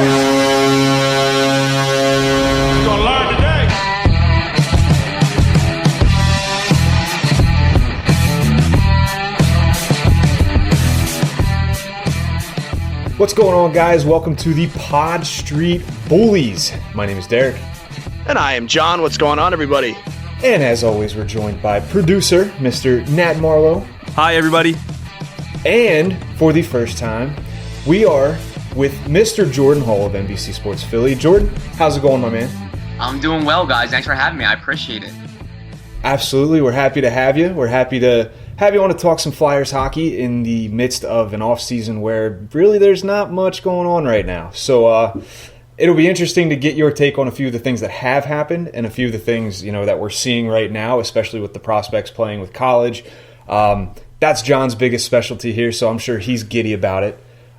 You're gonna learn today. What's going on, guys? Welcome to the Pod Street Bullies. My name is Derek. And I am John. What's going on, everybody? And as always, we're joined by producer, Mr. Nat Marlowe. Hi, everybody. And for the first time, we are with Mr. Jordan Hall of NBC Sports Philly. Jordan, how's it going, my man? I'm doing well, guys. Thanks for having me. I appreciate it. Absolutely. We're happy to have you. We're happy to have you on to talk some Flyers hockey in the midst of an off-season where really there's not much going on right now. So it'll be interesting to get your take on a few of the things that have happened and a few of the things, that we're seeing right now, especially with the prospects playing with college. That's John's biggest specialty here, so I'm sure he's giddy about it.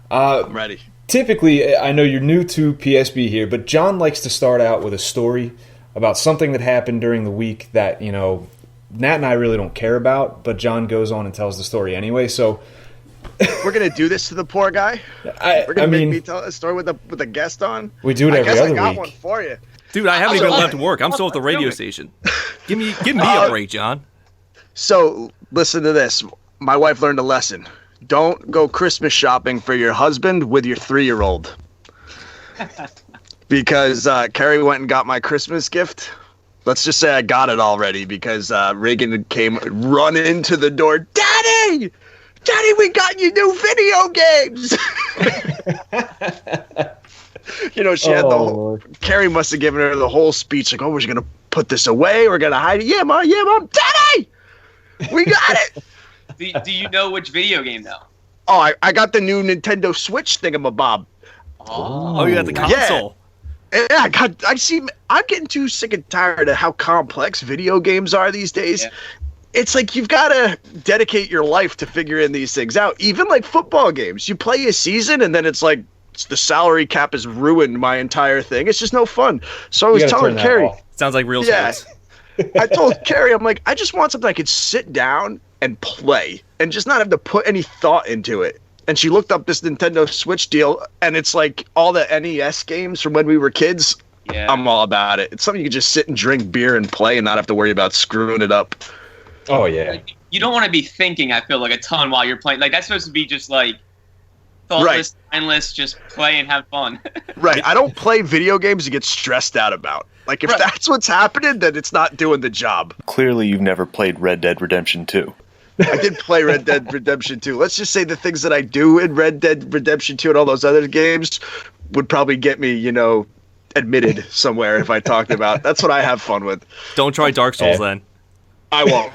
I'm ready. Typically, I know you're new to PSB here, but John likes to start out with a story about something that happened during the week that, Nat and I really don't care about, but John goes on and tells the story anyway. So we're gonna do this to the poor guy. We're gonna make me tell a story with a guest on. We do it every other week. I got one for you, dude. I haven't even left work. I'm still at the radio station. Give me a break, John. So listen to this. My wife learned a lesson. Don't go Christmas shopping for your husband with your 3-year-old. Because Carrie went and got my Christmas gift. Let's just say I got it already because Reagan came running into the door. Daddy, we got you new video games. She had the whole, Carrie must have given her the whole speech like, "Oh, we're just gonna put this away. We're gonna hide it. Yeah, mom. Daddy, we got it." Do you know which video game, though? Oh, I got the new Nintendo Switch thingamabob. Oh, you got the console. Yeah, I'm getting too sick and tired of how complex video games are these days. Yeah. It's like you've got to dedicate your life to figuring these things out. Even like football games. You play a season and then it's like the salary cap has ruined my entire thing. It's just no fun. So I was telling Carrie. Sounds like real sports. I told Carrie, I'm like, I just want something I could sit down and play and just not have to put any thought into it. And she looked up this Nintendo Switch deal, and it's like all the NES games from when we were kids. Yeah. I'm all about it. It's something you can just sit and drink beer and play and not have to worry about screwing it up. Oh, yeah. You don't want to be thinking, I feel like, a ton while you're playing. Like, that's supposed to be just, like, thoughtless, mindless, just play and have fun. Right. I don't play video games to get stressed out about. Like, if that's what's happening, then it's not doing the job. Clearly, you've never played Red Dead Redemption 2. I did play Red Dead Redemption 2. Let's just say the things that I do in Red Dead Redemption 2 and all those other games would probably get me, admitted somewhere if I talked about. That's what I have fun with. Don't try Dark Souls then. I won't.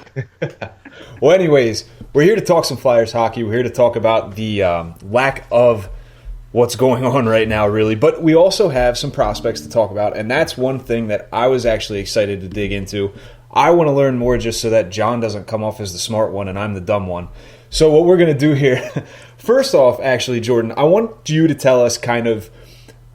Well, anyways, we're here to talk some Flyers hockey. We're here to talk about the lack of what's going on right now, really. But we also have some prospects to talk about, and that's one thing that I was actually excited to dig into. I want to learn more just so that John doesn't come off as the smart one and I'm the dumb one. So what we're going to do here, first off, actually, Jordan, I want you to tell us kind of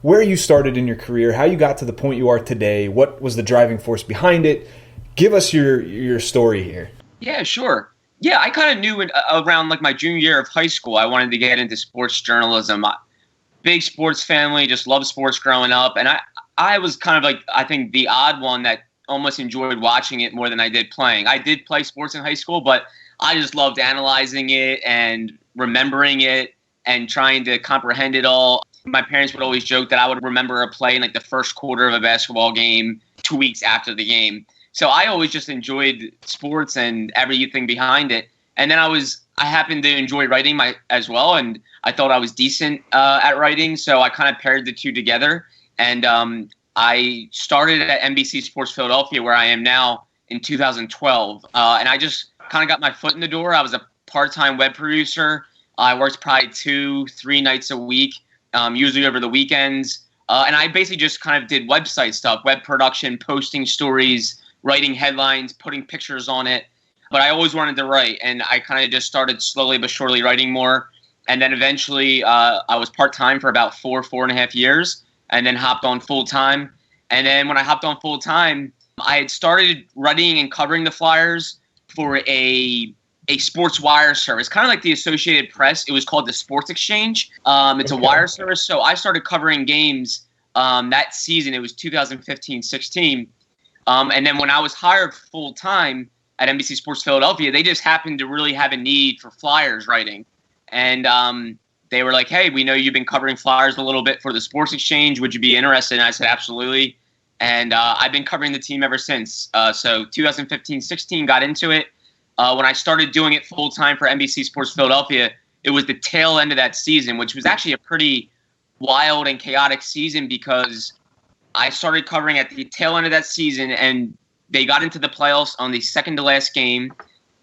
where you started in your career, how you got to the point you are today, what was the driving force behind it. Give us your story here. Yeah, sure. Yeah, I kind of knew around like my junior year of high school, I wanted to get into sports journalism. Big sports family, just loved sports growing up. And I was kind of like, I think, the odd one that almost enjoyed watching it more than I did playing. I did play sports in high school, but I just loved analyzing it and remembering it and trying to comprehend it all. My parents would always joke that I would remember a play in like the first quarter of a basketball game 2 weeks after the game. So I always just enjoyed sports and everything behind it. And then I happened to enjoy writing as well, and I thought I was decent at writing, so I kind of paired the two together. And I started at NBC Sports Philadelphia, where I am now, in 2012. And I just kind of got my foot in the door. I was a part-time web producer. I worked probably 2-3 nights a week, usually over the weekends. And I basically just kind of did website stuff, web production, posting stories, writing headlines, putting pictures on it. But I always wanted to write, and I kind of just started slowly but surely writing more. And then eventually I was part-time for about 4.5 years. And then hopped on full-time. And then when I hopped on full-time, I had started writing and covering the Flyers for a a sports wire service, kind of like the Associated Press. It was called the Sports Exchange. It's a wire service. So I started covering games that season. It was 2015-16. And then when I was hired full time at NBC Sports Philadelphia, they just happened to really have a need for Flyers writing. And they were like, hey, we know you've been covering Flyers a little bit for the Sports Exchange. Would you be interested? And I said, absolutely. And I've been covering the team ever since. So 2015-16, got into it. When I started doing it full time for NBC Sports Philadelphia, it was the tail end of that season, which was actually a pretty wild and chaotic season because I started covering at the tail end of that season, and they got into the playoffs on the second to last game.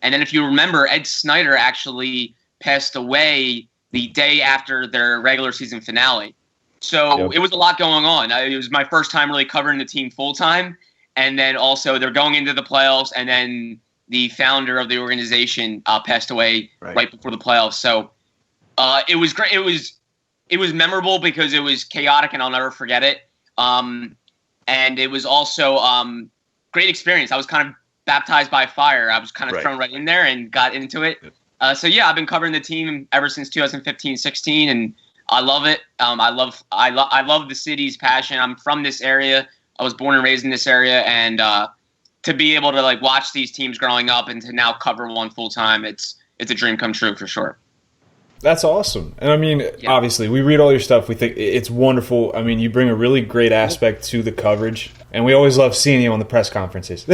And then if you remember, Ed Snyder actually passed away the day after their regular season finale. So It was a lot going on. It was my first time really covering the team full time. And then also they're going into the playoffs, and then the founder of the organization passed away right before the playoffs. So it was great. It was memorable because it was chaotic, and I'll never forget it. And it was also great experience. I was kind of baptized by fire. I was kind of thrown right in there and got into it. So yeah, I've been covering the team ever since 2015-16, and I love it. I love the city's passion. I'm from this area. I was born and raised in this area, and to be able to like watch these teams growing up and to now cover one full time, it's a dream come true for sure. That's awesome. And I mean, obviously, we read all your stuff. We think it's wonderful. I mean, you bring a really great aspect to the coverage, and we always love seeing you on the press conferences.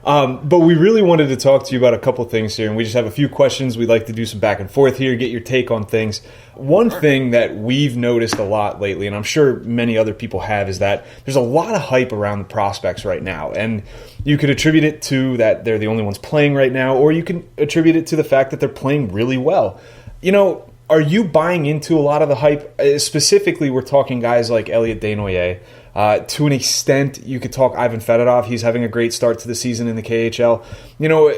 But we really wanted to talk to you about a couple things here, and we just have a few questions. We'd like to do some back and forth here, get your take on things. One thing that we've noticed a lot lately, and I'm sure many other people have, is that there's a lot of hype around the prospects right now. And you could attribute it to that they're the only ones playing right now, or you can attribute it to the fact that they're playing really well. You know, are you buying into a lot of the hype? Specifically, we're talking guys like Elliot Desnoyers. To an extent, you could talk Ivan Fedorov. He's having a great start to the season in the KHL. You know,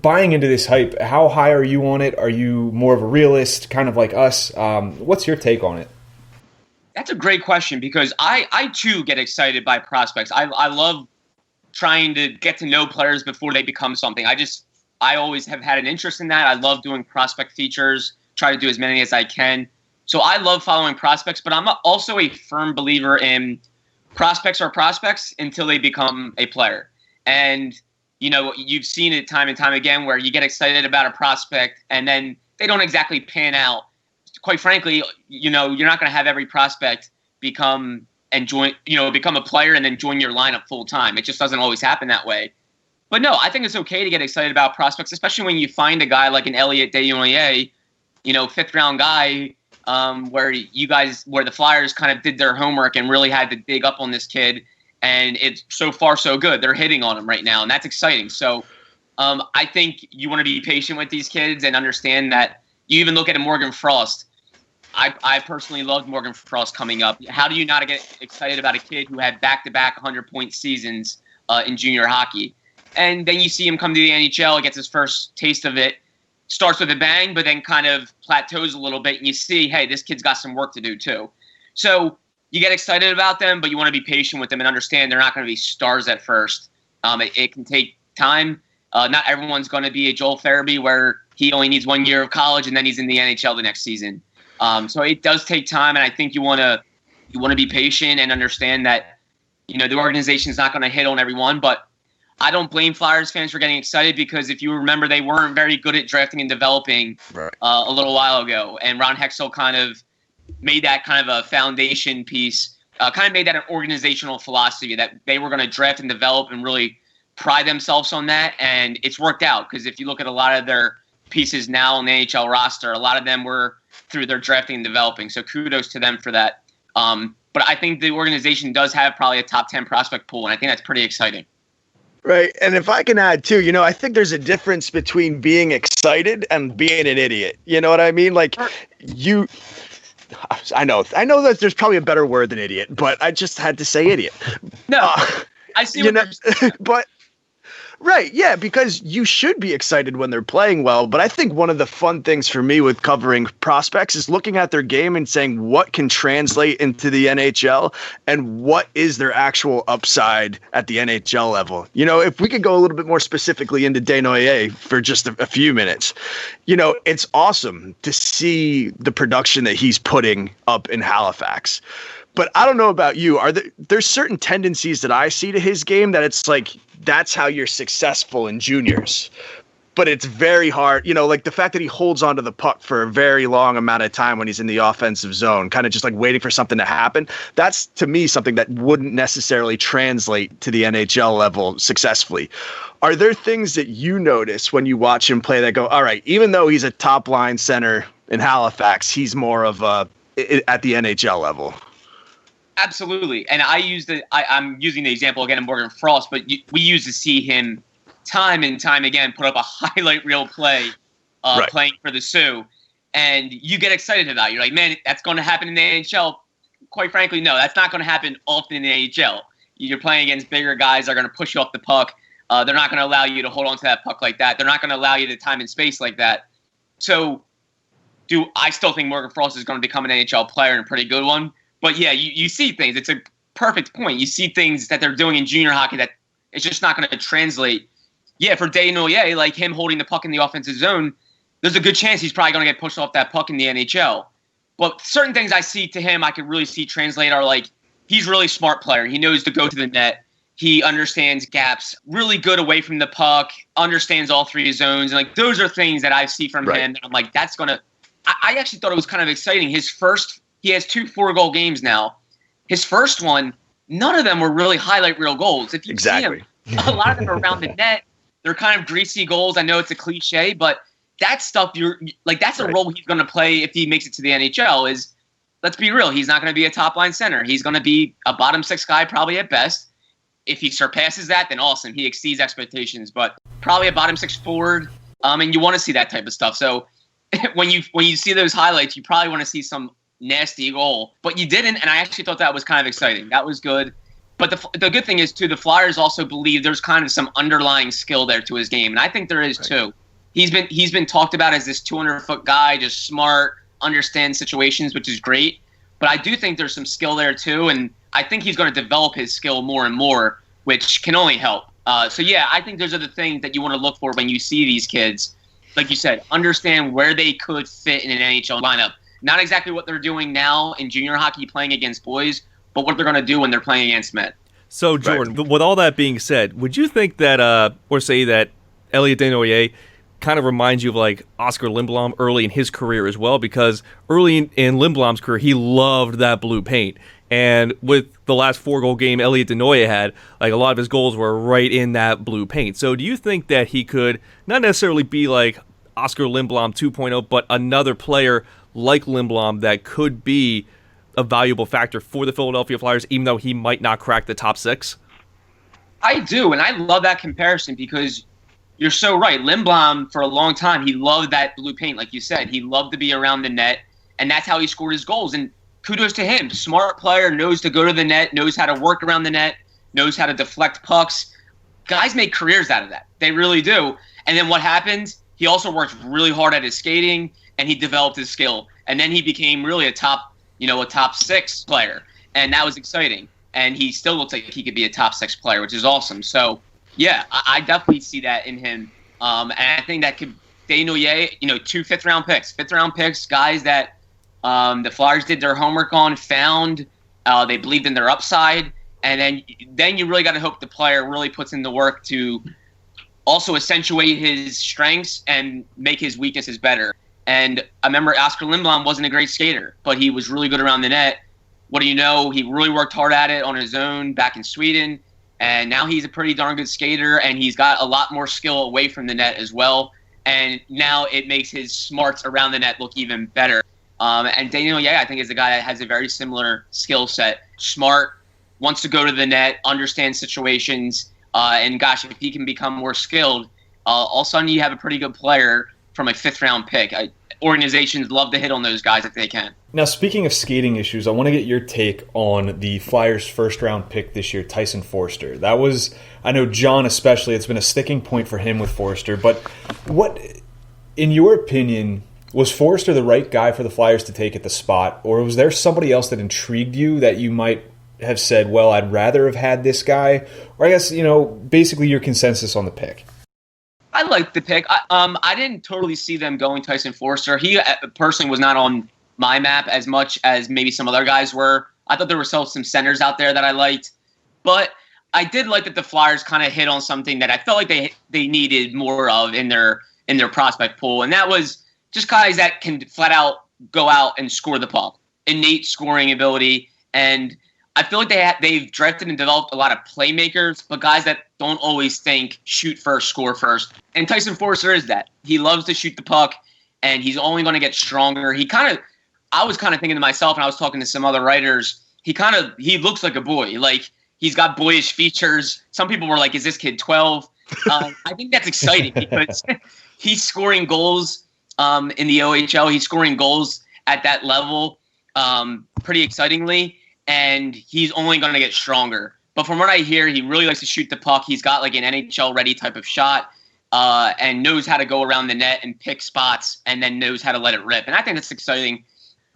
buying into this hype, how high are you on it? Are you more of a realist, kind of like us? What's your take on it? That's a great question because I too get excited by prospects. I love trying to get to know players before they become something. I always have had an interest in that. I love doing prospect features, try to do as many as I can. So I love following prospects, but I'm also a firm believer in prospects are prospects until they become a player. And, you know, you've seen it time and time again where you get excited about a prospect and then they don't exactly pan out. Quite frankly, you know, you're not going to have every prospect become a player and then join your lineup full time. It just doesn't always happen that way. But no, I think it's okay to get excited about prospects, especially when you find a guy like an Elliot Desnoyers, you know, 5th round guy, where the Flyers kind of did their homework and really had to dig up on this kid, and it's so far so good. They're hitting on him right now, and that's exciting. So I think you want to be patient with these kids and understand that. You even look at a Morgan Frost. I personally loved Morgan Frost coming up. How do you not get excited about a kid who had back-to-back 100-point seasons in junior hockey? And then you see him come to the NHL, gets his first taste of it, starts with a bang, but then kind of plateaus a little bit, and you see, hey, this kid's got some work to do too. So you get excited about them, but you want to be patient with them and understand they're not going to be stars at first. It can take time. Not everyone's going to be a Joel Farabee where he only needs 1 year of college and then he's in the NHL the next season. So it does take time, and I think you want to be patient and understand that, you know, the organization's not going to hit on everyone, but I don't blame Flyers fans for getting excited because if you remember, they weren't very good at drafting and developing a little while ago. And Ron Hextall kind of made that kind of a foundation piece, kind of made that an organizational philosophy that they were going to draft and develop and really pride themselves on that. And it's worked out because if you look at a lot of their pieces now on the NHL roster, a lot of them were through their drafting and developing. So kudos to them for that. But I think the organization does have probably a top 10 prospect pool, and I think that's pretty exciting. Right. And if I can add too, you know, I think there's a difference between being excited and being an idiot. You know what I mean? Like I know that there's probably a better word than idiot, but I just had to say idiot. No, I see what you're saying. Right, yeah, because you should be excited when they're playing well. But I think one of the fun things for me with covering prospects is looking at their game and saying what can translate into the NHL and what is their actual upside at the NHL level. You know, if we could go a little bit more specifically into Desnoyers for just a few minutes, you know, it's awesome to see the production that he's putting up in Halifax. But I don't know about you. There's certain tendencies that I see to his game that it's like that's how you're successful in juniors. But it's very hard, you know, like the fact that he holds onto the puck for a very long amount of time when he's in the offensive zone, kind of just like waiting for something to happen. That's, to me, something that wouldn't necessarily translate to the NHL level successfully. Are there things that you notice when you watch him play that go, all right, even though he's a top line center in Halifax, he's more of a at the NHL level? Absolutely. And I'm using the example again of Morgan Frost, but we used to see him time and time again put up a highlight reel play playing for the Sioux. And you get excited about it. You're like, man, that's going to happen in the NHL. Quite frankly, no, that's not going to happen often in the NHL. You're playing against bigger guys that are going to push you off the puck. They're not going to allow you to hold on to that puck like that. They're not going to allow you the time and space like that. So I still think Morgan Frost is going to become an NHL player and a pretty good one. But yeah, you see things. It's a perfect point. You see things that they're doing in junior hockey that it's just not going to translate. Yeah, for Desnoyers, like him holding the puck in the offensive zone, there's a good chance he's probably going to get pushed off that puck in the NHL. But certain things I see to him I could really see translate are like he's a really smart player. He knows to go to the net. He understands gaps, really good away from the puck, understands all three zones. And like those are things that I see from him that I'm like, that's going to – I actually thought it was kind of exciting. He has 2 4-goal games now. His first one, none of them were really highlight reel goals. If you see him, a lot of them are around the net. They're kind of greasy goals. I know it's a cliche, but that stuff that's a role he's going to play if he makes it to the NHL. Is let's be real, he's not going to be a top line center. He's going to be a bottom 6 guy probably at best. If he surpasses that, then awesome. He exceeds expectations, but probably a bottom 6 forward. And you want to see that type of stuff. So when you see those highlights, you probably want to see some nasty goal, but you didn't, and I actually thought that was kind of exciting. That was good. But the good thing is, too, the Flyers also believe there's kind of some underlying skill there to his game, and I think there is, too. He's been talked about as this 200-foot guy, just smart, understands situations, which is great. But I do think there's some skill there, too, and I think he's going to develop his skill more and more, which can only help. So, yeah, I think those are the things that you want to look for when you see these kids. Like you said, understand where they could fit in an NHL lineup. Not exactly what they're doing now in junior hockey playing against boys, but what they're going to do when they're playing against men. So, Jordan, with all that being said, would you think that, or say that Elliot Desnoyers kind of reminds you of like Oscar Lindblom early in his career as well? Because early in Lindblom's career, he loved that blue paint. And with the last 4-goal game Elliot Desnoyers had, like a lot of his goals were right in that blue paint. So do you think that he could not necessarily be like Oscar Lindblom 2.0, but another player like Lindblom that could be a valuable factor for the Philadelphia Flyers, even though he might not crack the top 6? I do, and I love that comparison because you're so right. Lindblom, for a long time, he loved that blue paint, like you said. He loved to be around the net, and that's how he scored his goals. And kudos to him. Smart player, knows to go to the net, knows how to work around the net, knows how to deflect pucks. Guys make careers out of that. They really do. And then what happens? He also worked really hard at his skating, and he developed his skill. And then he became really a top 6 player. And that was exciting. And he still looks like he could be a top 6 player, which is awesome. So, yeah, I definitely see that in him. And I think that could Desnoyers, 2 5th-round picks. 5th-round picks, guys that the Flyers did their homework on, found, they believed in their upside. And then you really got to hope the player really puts in the work to also accentuate his strengths and make his weaknesses better. And I remember Oscar Lindblom wasn't a great skater, but he was really good around the net. What do you know? He really worked hard at it on his own back in Sweden. And now he's a pretty darn good skater, and he's got a lot more skill away from the net as well. And now it makes his smarts around the net look even better. And Desnoyers, I think, is a guy that has a very similar skill set. Smart, wants to go to the net, understands situations. And gosh, if he can become more skilled, all of a sudden you have a pretty good player from a 5th-round pick. Organizations love to hit on those guys if they can. Now, speaking of skating issues, I want to get your take on the Flyers' first-round pick this year, Tyson Forster. That was, I know John especially, it's been a sticking point for him with Forster, but what, in your opinion, was Forster the right guy for the Flyers to take at the spot, or was there somebody else that intrigued you that you might have said, well, I'd rather have had this guy? Or I guess, basically your consensus on the pick. I liked the pick. I didn't totally see them going Tyson Forster. He personally was not on my map as much as maybe some other guys were. I thought there were still some centers out there that I liked. But I did like that the Flyers kind of hit on something that I felt like they needed more of in their prospect pool, and that was just guys that can flat out go out and score the puck. Innate scoring ability. And I feel like they've drafted and developed a lot of playmakers, but guys that don't always think shoot first, score first. And Tyson Forster is that. He loves to shoot the puck, and he's only going to get stronger. I was kind of thinking to myself, and I was talking to some other writers, he looks like a boy. Like, he's got boyish features. Some people were like, is this kid 12? I think that's exciting because he's scoring goals in the OHL. He's scoring goals at that level pretty excitingly, and he's only going to get stronger. But from what I hear, he really likes to shoot the puck. He's got like an NHL-ready type of shot and knows how to go around the net and pick spots and then knows how to let it rip. And I think that's exciting.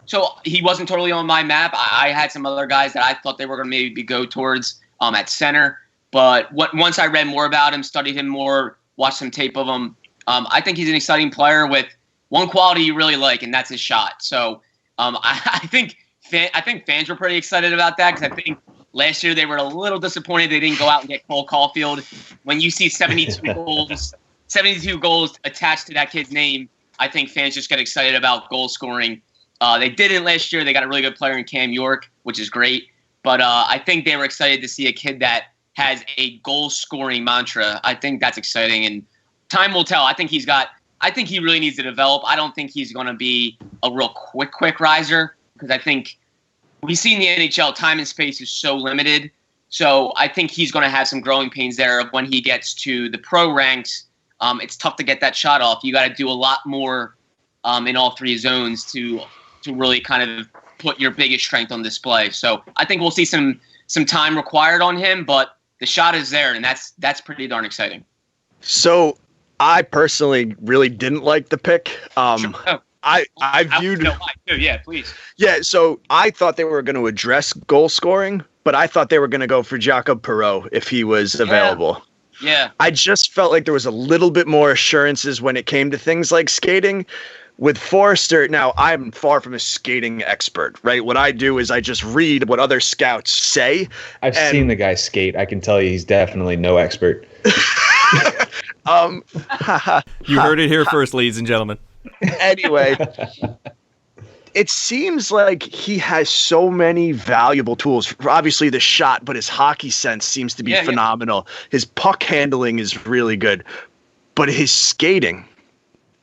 So he wasn't totally on my map. I had some other guys that I thought they were going to maybe go towards at center. But once I read more about him, studied him more, watched some tape of him, I think he's an exciting player with one quality you really like, and that's his shot. So I think fans were pretty excited about that because I think last year they were a little disappointed they didn't go out and get Cole Caulfield. When you see 72 goals attached to that kid's name, I think fans just get excited about goal scoring. They didn't last year. They got a really good player in Cam York, which is great. But I think they were excited to see a kid that has a goal-scoring mantra. I think that's exciting, and time will tell. I think he really needs to develop. I don't think he's going to be a real quick riser because I think we see in the NHL time and space is so limited. So I think he's going to have some growing pains there when he gets to the pro ranks. It's tough to get that shot off. You got to do a lot more in all three zones to really kind of put your biggest strength on display. So I think we'll see some time required on him, but the shot is there, and that's pretty darn exciting. So I personally really didn't like the pick. Sure. I viewed. Yeah, please. Yeah, so I thought they were going to address goal scoring, but I thought they were going to go for Jakob Perreault if he was available. Yeah. I just felt like there was a little bit more assurances when it came to things like skating. With Forster, now I'm far from a skating expert, right? What I do is I just read what other scouts say. I've seen the guy skate. I can tell you he's definitely no expert. You heard it here first, ladies and gentlemen. Anyway, it seems like he has so many valuable tools. Obviously the shot, but his hockey sense seems to be phenomenal. Yeah. His puck handling is really good, but his skating,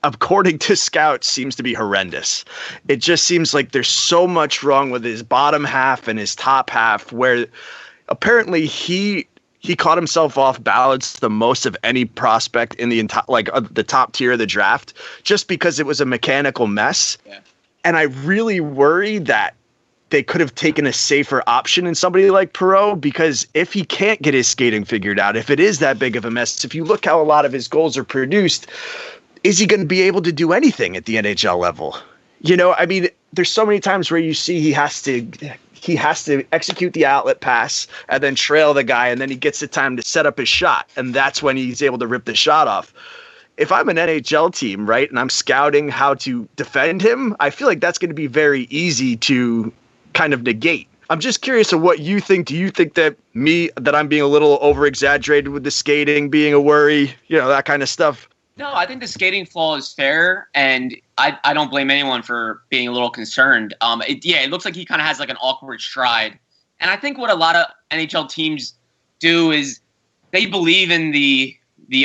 according to scouts, seems to be horrendous. It just seems like there's so much wrong with his bottom half and his top half, where apparently he caught himself off balance the most of any prospect in the entire, the top tier of the draft, just because it was a mechanical mess. Yeah. And I really worry that they could have taken a safer option in somebody like Perreault, because if he can't get his skating figured out, if it is that big of a mess, if you look how a lot of his goals are produced, is he going to be able to do anything at the NHL level? I mean, there's so many times where you see he has to execute the outlet pass and then trail the guy, and then he gets the time to set up his shot, and that's when he's able to rip the shot off. If I'm an NHL team, right, and I'm scouting how to defend him, I feel like that's going to be very easy to kind of negate. I'm just curious of what you think. Do you think that I'm being a little over-exaggerated with the skating, being a worry, that kind of stuff? No, I think the skating flaw is fair, and I don't blame anyone for being a little concerned. It looks like he kind of has like an awkward stride. And I think what a lot of NHL teams do is they believe in the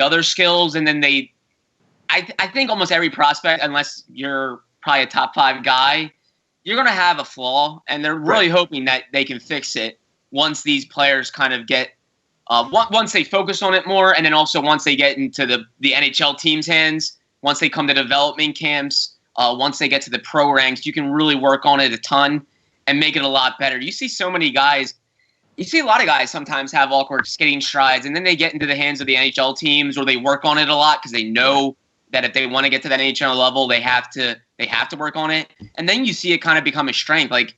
other skills, and then I think almost every prospect, unless you're probably a top 5 guy, you're going to have a flaw, and they're really hoping that they can fix it once these players kind of get once they focus on it more, and then also once they get into the NHL team's hands, once they come to development camps, once they get to the pro ranks, you can really work on it a ton and make it a lot better. You see so many guys. You see a lot of guys sometimes have awkward skating strides, and then they get into the hands of the NHL teams, or they work on it a lot because they know that if they want to get to that NHL level, they have to work on it. And then you see it kind of become a strength. Like,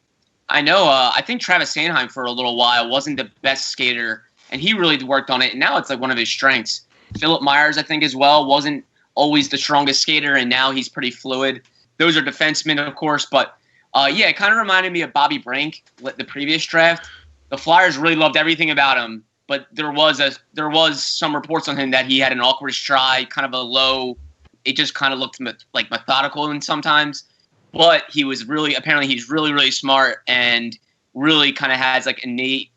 I know, I think Travis Sanheim for a little while wasn't the best skater, and he really worked on it, and now it's like one of his strengths. Philip Myers, I think, as well, wasn't always the strongest skater, and now he's pretty fluid. Those are defensemen, of course, but yeah, it kind of reminded me of Bobby Brink, the previous draft. The Flyers really loved everything about him, but there was some reports on him that he had an awkward stride, kind of a low. It just kind of looked like methodical and sometimes, but he's really really smart and really kind of has like innate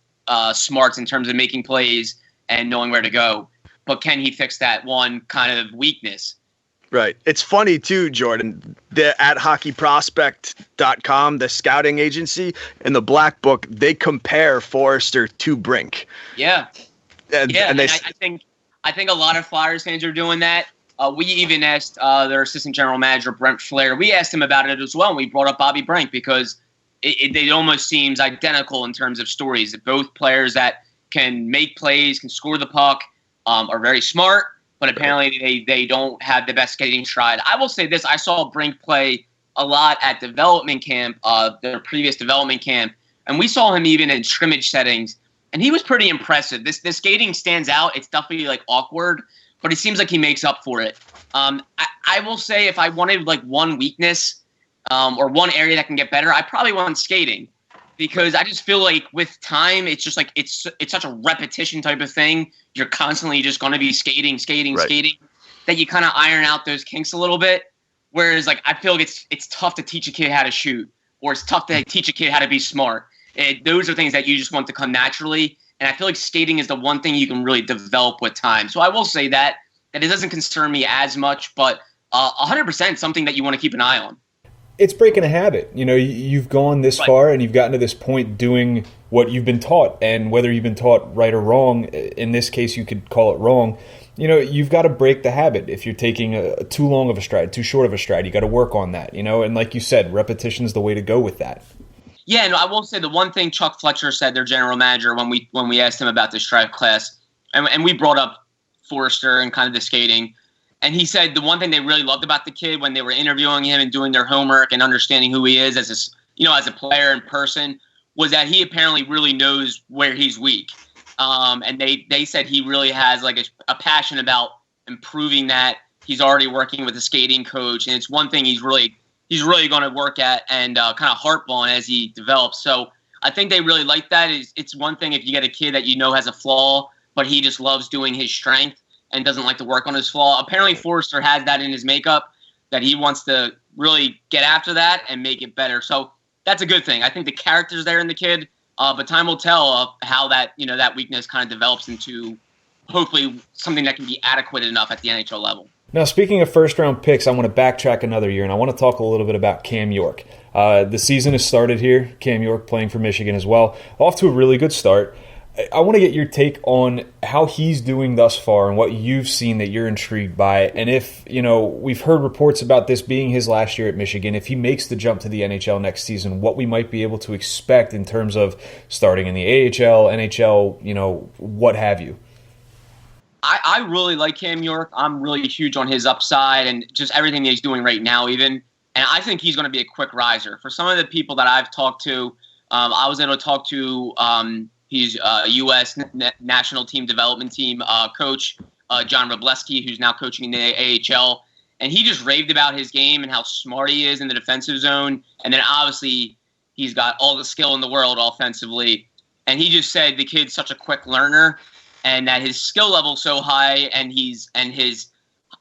smarts in terms of making plays and knowing where to go. But can he fix that one kind of weakness? Right. It's funny too, Jordan, at hockeyprospect.com, the scouting agency, in the Black Book, they compare Forrester to Brink. Yeah. And I think a lot of Flyers fans are doing that. We even asked their assistant general manager, Brent Flair. We asked him about it as well, and we brought up Bobby Brink because it almost seems identical in terms of stories. Both players that can make plays, can score the puck, are very smart, but apparently they don't have the best skating stride. I will say this. I saw Brink play a lot at development camp, their previous development camp, and we saw him even in scrimmage settings, and he was pretty impressive. This skating stands out. It's definitely like awkward, but it seems like he makes up for it. I will say if I wanted like one weakness or one area that can get better, I probably want skating. Because I just feel like with time, it's just like it's such a repetition type of thing. You're constantly just going to be skating, that you kind of iron out those kinks a little bit. Whereas like I feel like it's tough to teach a kid how to shoot, or it's tough to teach a kid how to be smart. Those are things that you just want to come naturally. And I feel like skating is the one thing you can really develop with time. So I will say that it doesn't concern me as much, but 100% something that you want to keep an eye on. It's breaking a habit. You know, you've gone this far and you've gotten to this point doing what you've been taught. And whether you've been taught right or wrong, in this case you could call it wrong, you know, you've got to break the habit. If you're taking a too long of a stride, too short of a stride, you got to work on that, you know. And like you said, repetition is the way to go with that. Yeah, and I will say the one thing Chuck Fletcher said, their general manager, when we asked him about this drive class, and we brought up Forrester and kind of the skating, and he said the one thing they really loved about the kid when they were interviewing him and doing their homework and understanding who he is as a player and person was that he apparently really knows where he's weak. And they said he really has like a passion about improving that. He's already working with a skating coach, and it's one thing he's really going to work at and kind of harp on as he develops. So I think they really like that. It's one thing if you get a kid that you know has a flaw, but he just loves doing his strength and doesn't like to work on his flaw. Apparently Forrester has that in his makeup, that he wants to really get after that and make it better. So that's a good thing. I think the character's there in the kid, but time will tell how that weakness kind of develops into hopefully something that can be adequate enough at the NHL level. Now, speaking of first-round picks, I want to backtrack another year, and I want to talk a little bit about Cam York. The season has started here. Cam York playing for Michigan as well. Off to a really good start. I want to get your take on how he's doing thus far and what you've seen that you're intrigued by. And if, you know, we've heard reports about this being his last year at Michigan, if he makes the jump to the NHL next season, what we might be able to expect in terms of starting in the AHL, NHL, you know, what have you. I really like Cam York. I'm really huge on his upside and just everything that he's doing right now even. And I think he's going to be a quick riser. For some of the people that I've talked to, I was able to talk to he's U.S. national team development team coach, John Robleski, who's now coaching in the AHL. And he just raved about his game and how smart he is in the defensive zone. And then obviously he's got all the skill in the world offensively. And he just said the kid's such a quick learner and that his skill level is so high and his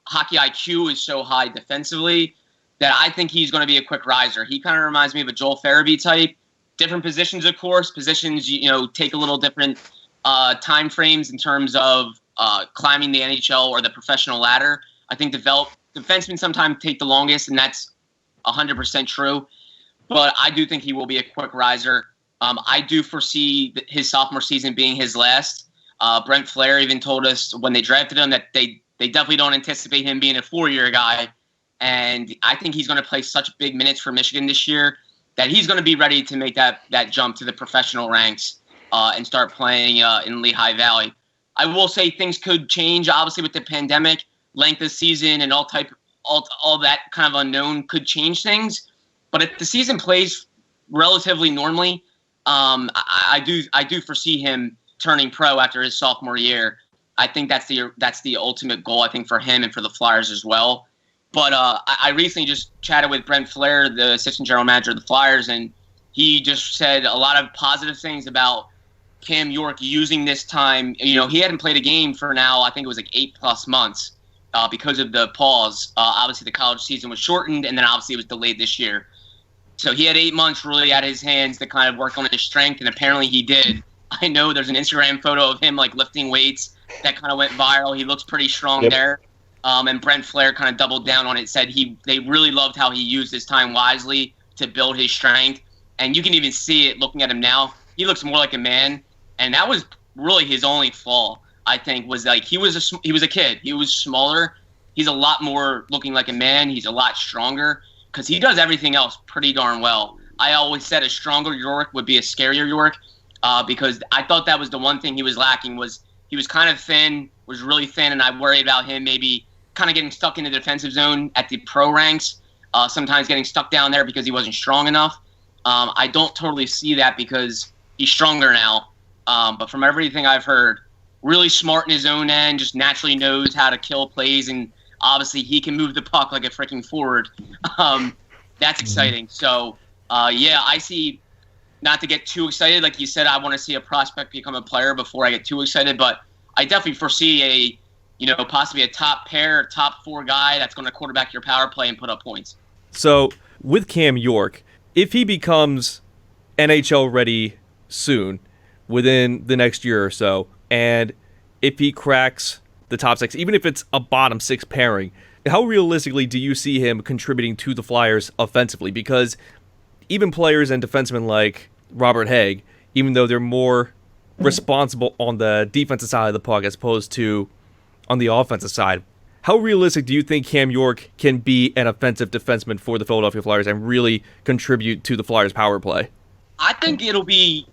hockey IQ is so high defensively that I think he's going to be a quick riser. He kind of reminds me of a Joel Farabee type. Different positions, of course. Positions, you know, take a little different time frames in terms of climbing the NHL or the professional ladder. I think defensemen sometimes take the longest, and that's 100% true. But I do think he will be a quick riser. I do foresee his sophomore season being his last. Brent Flair even told us when they drafted him that they definitely don't anticipate him being a 4-year guy. And I think he's going to play such big minutes for Michigan this year that he's going to be ready to make that jump to the professional ranks and start playing in Lehigh Valley. I will say things could change, obviously, with the pandemic, length of season, and all that kind of unknown could change things. But if the season plays relatively normally, I do foresee him turning pro after his sophomore year. I think that's the ultimate goal, I think, for him and for the Flyers as well. But I recently just chatted with Brent Flair, the assistant general manager of the Flyers, and he just said a lot of positive things about Cam York using this time. You know, he hadn't played a game for now, I think it was like 8+ months because of the pause. Obviously, the college season was shortened, and then obviously it was delayed this year. So he had 8 months really at his hands to kind of work on his strength, and apparently he did. I know there's an Instagram photo of him like lifting weights that kind of went viral. He looks pretty strong there. And Brent Flair kind of doubled down on it, said they really loved how he used his time wisely to build his strength. And you can even see it looking at him now. He looks more like a man, and that was really his only flaw, I think, was like he was a kid. He was smaller. He's a lot more looking like a man. He's a lot stronger because he does everything else pretty darn well. I always said a stronger York would be a scarier York because I thought that was the one thing he was lacking was he was kind of thin, was really thin, and I worried about him maybe kind of getting stuck in the defensive zone at the pro ranks, sometimes getting stuck down there because he wasn't strong enough. I don't totally see that because he's stronger now. But from everything I've heard, really smart in his own end, just naturally knows how to kill plays, and obviously he can move the puck like a freaking forward. That's exciting. So, I see, not to get too excited, like you said, I want to see a prospect become a player before I get too excited, but I definitely foresee possibly a top 4 guy that's going to quarterback your power play and put up points. So with Cam York, if he becomes NHL ready soon, within the next year or so, and if he cracks the top 6, even if it's a bottom 6 pairing, how realistically do you see him contributing to the Flyers offensively? Because even players and defensemen like Robert Haig, even though they're more responsible on the defensive side of the puck as opposed to on the offensive side, how realistic do you think Cam York can be an offensive defenseman for the Philadelphia Flyers and really contribute to the Flyers' power play? I think it'll be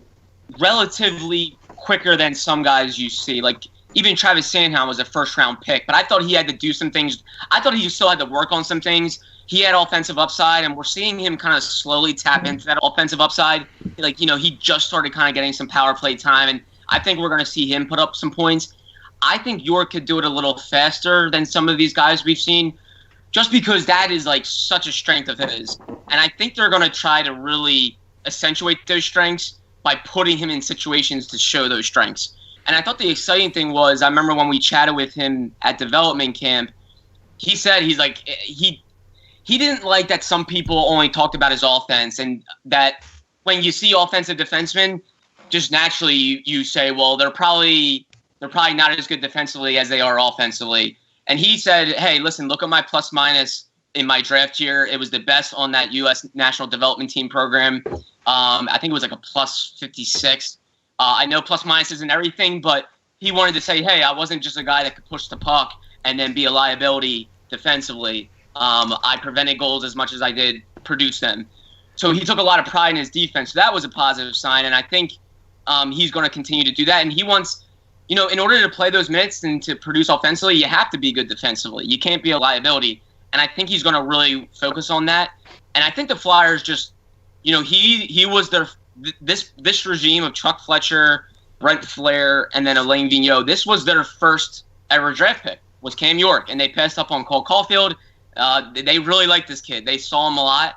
relatively quicker than some guys you see. Like, even Travis Sanheim was a first-round pick, but I thought he had to do some things. I thought he still had to work on some things. He had offensive upside, and we're seeing him kind of slowly tap into that offensive upside. Like, he just started kind of getting some power play time, and I think we're going to see him put up some points. I think York could do it a little faster than some of these guys we've seen, just because that is like such a strength of his. And I think they're going to try to really accentuate those strengths by putting him in situations to show those strengths. And I thought the exciting thing was, I remember when we chatted with him at development camp, he said he didn't like that some people only talked about his offense, and that when you see offensive defensemen, just naturally you say, well, they're probably not as good defensively as they are offensively. And he said, hey, listen, look at my plus minus in my draft year. It was the best on that U.S. National Development Team program. I think it was like a plus 56. I know plus minus isn't everything, but he wanted to say, hey, I wasn't just a guy that could push the puck and then be a liability defensively. I prevented goals as much as I did produce them. So he took a lot of pride in his defense. So that was a positive sign, and I think he's going to continue to do that. And he wants, in order to play those minutes and to produce offensively, you have to be good defensively. You can't be a liability. And I think he's going to really focus on that. And I think the Flyers just, he was this regime of Chuck Fletcher, Brent Flair, and then Alain Vigneault. This was their first ever draft pick, was Cam York. And they passed up on Cole Caulfield. They really liked this kid. They saw him a lot.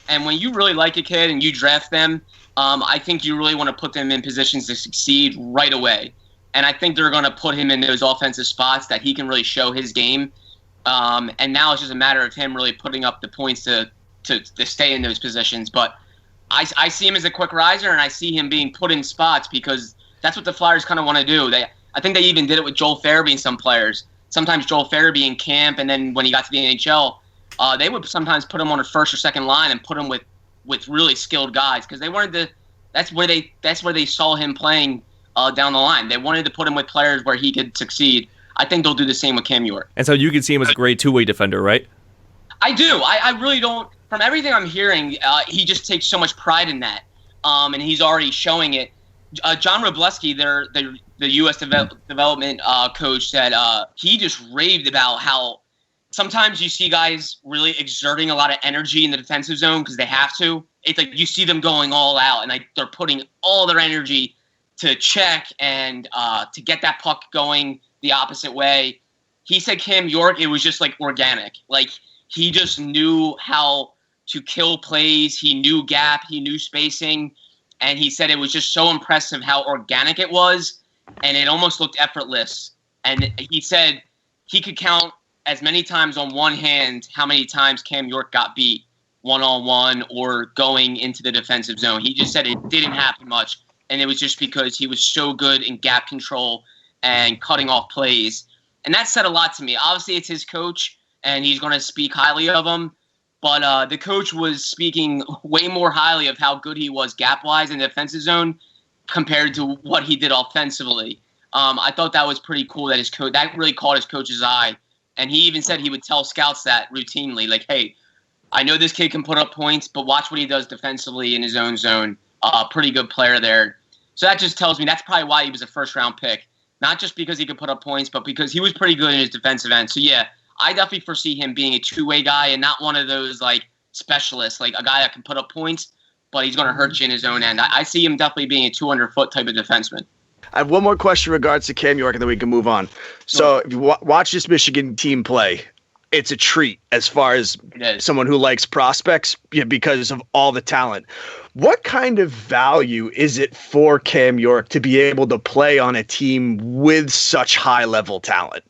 And when you really like a kid and you draft them, I think you really want to put them in positions to succeed right away. And I think they're going to put him in those offensive spots that he can really show his game. And now it's just a matter of him really putting up the points to stay in those positions. But I see him as a quick riser, and I see him being put in spots because that's what the Flyers kind of want to do. I think they even did it with Joel Farabee and some players. Sometimes Joel Farabee in camp, and then when he got to the NHL, they would sometimes put him on a first or second line and put him with really skilled guys because they wanted to. That's where they saw him playing down the line. They wanted to put him with players where he could succeed. I think they'll do the same with Cam York. And so you can see him as a great two-way defender, right? I do. I really don't. From everything I'm hearing, he just takes so much pride in that, and he's already showing it. John Robleski, the U.S. development coach, said he just raved about how sometimes you see guys really exerting a lot of energy in the defensive zone because they have to. It's like you see them going all out, and like they're putting all their energy to check and to get that puck going the opposite way. He said Cam York, it was just like organic. Like he just knew how to kill plays. He knew gap. He knew spacing. And he said it was just so impressive how organic it was, and it almost looked effortless. And he said he could count as many times on one hand how many times Cam York got beat one-on-one or going into the defensive zone. He just said it didn't happen much, and it was just because he was so good in gap control and cutting off plays. And that said a lot to me. Obviously, it's his coach, and he's going to speak highly of him. But the coach was speaking way more highly of how good he was gap-wise in the defensive zone compared to what he did offensively. I thought that was pretty cool that that really caught his coach's eye. And he even said he would tell scouts that routinely, like, hey, I know this kid can put up points, but watch what he does defensively in his own zone. Pretty good player there. So that just tells me that's probably why he was a first-round pick. Not just because he could put up points, but because he was pretty good in his defensive end. So, yeah, I definitely foresee him being a two-way guy and not one of those, like, specialists, like a guy that can put up points, but he's going to hurt you in his own end. I see him definitely being a 200-foot type of defenseman. I have one more question in regards to Cam York, and then we can move on. So if you watch this Michigan team play, it's a treat as far as someone who likes prospects because of all the talent. What kind of value is it for Cam York to be able to play on a team with such high-level talent?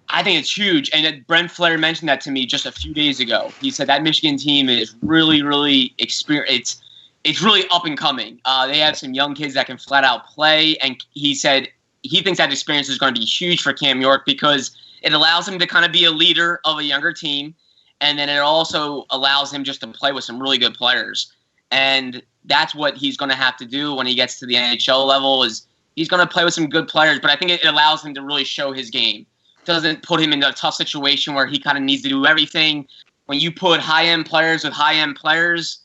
I think it's huge. And Brent Flair mentioned that to me just a few days ago. He said that Michigan team is really, really experienced. It's really up and coming. They have some young kids that can flat out play. And he said he thinks that experience is going to be huge for Cam York because it allows him to kind of be a leader of a younger team. And then it also allows him just to play with some really good players. And that's what he's going to have to do when he gets to the NHL level is he's going to play with some good players. But I think it allows him to really show his game. Doesn't put him in a tough situation where he kind of needs to do everything. When you put high-end players with high-end players,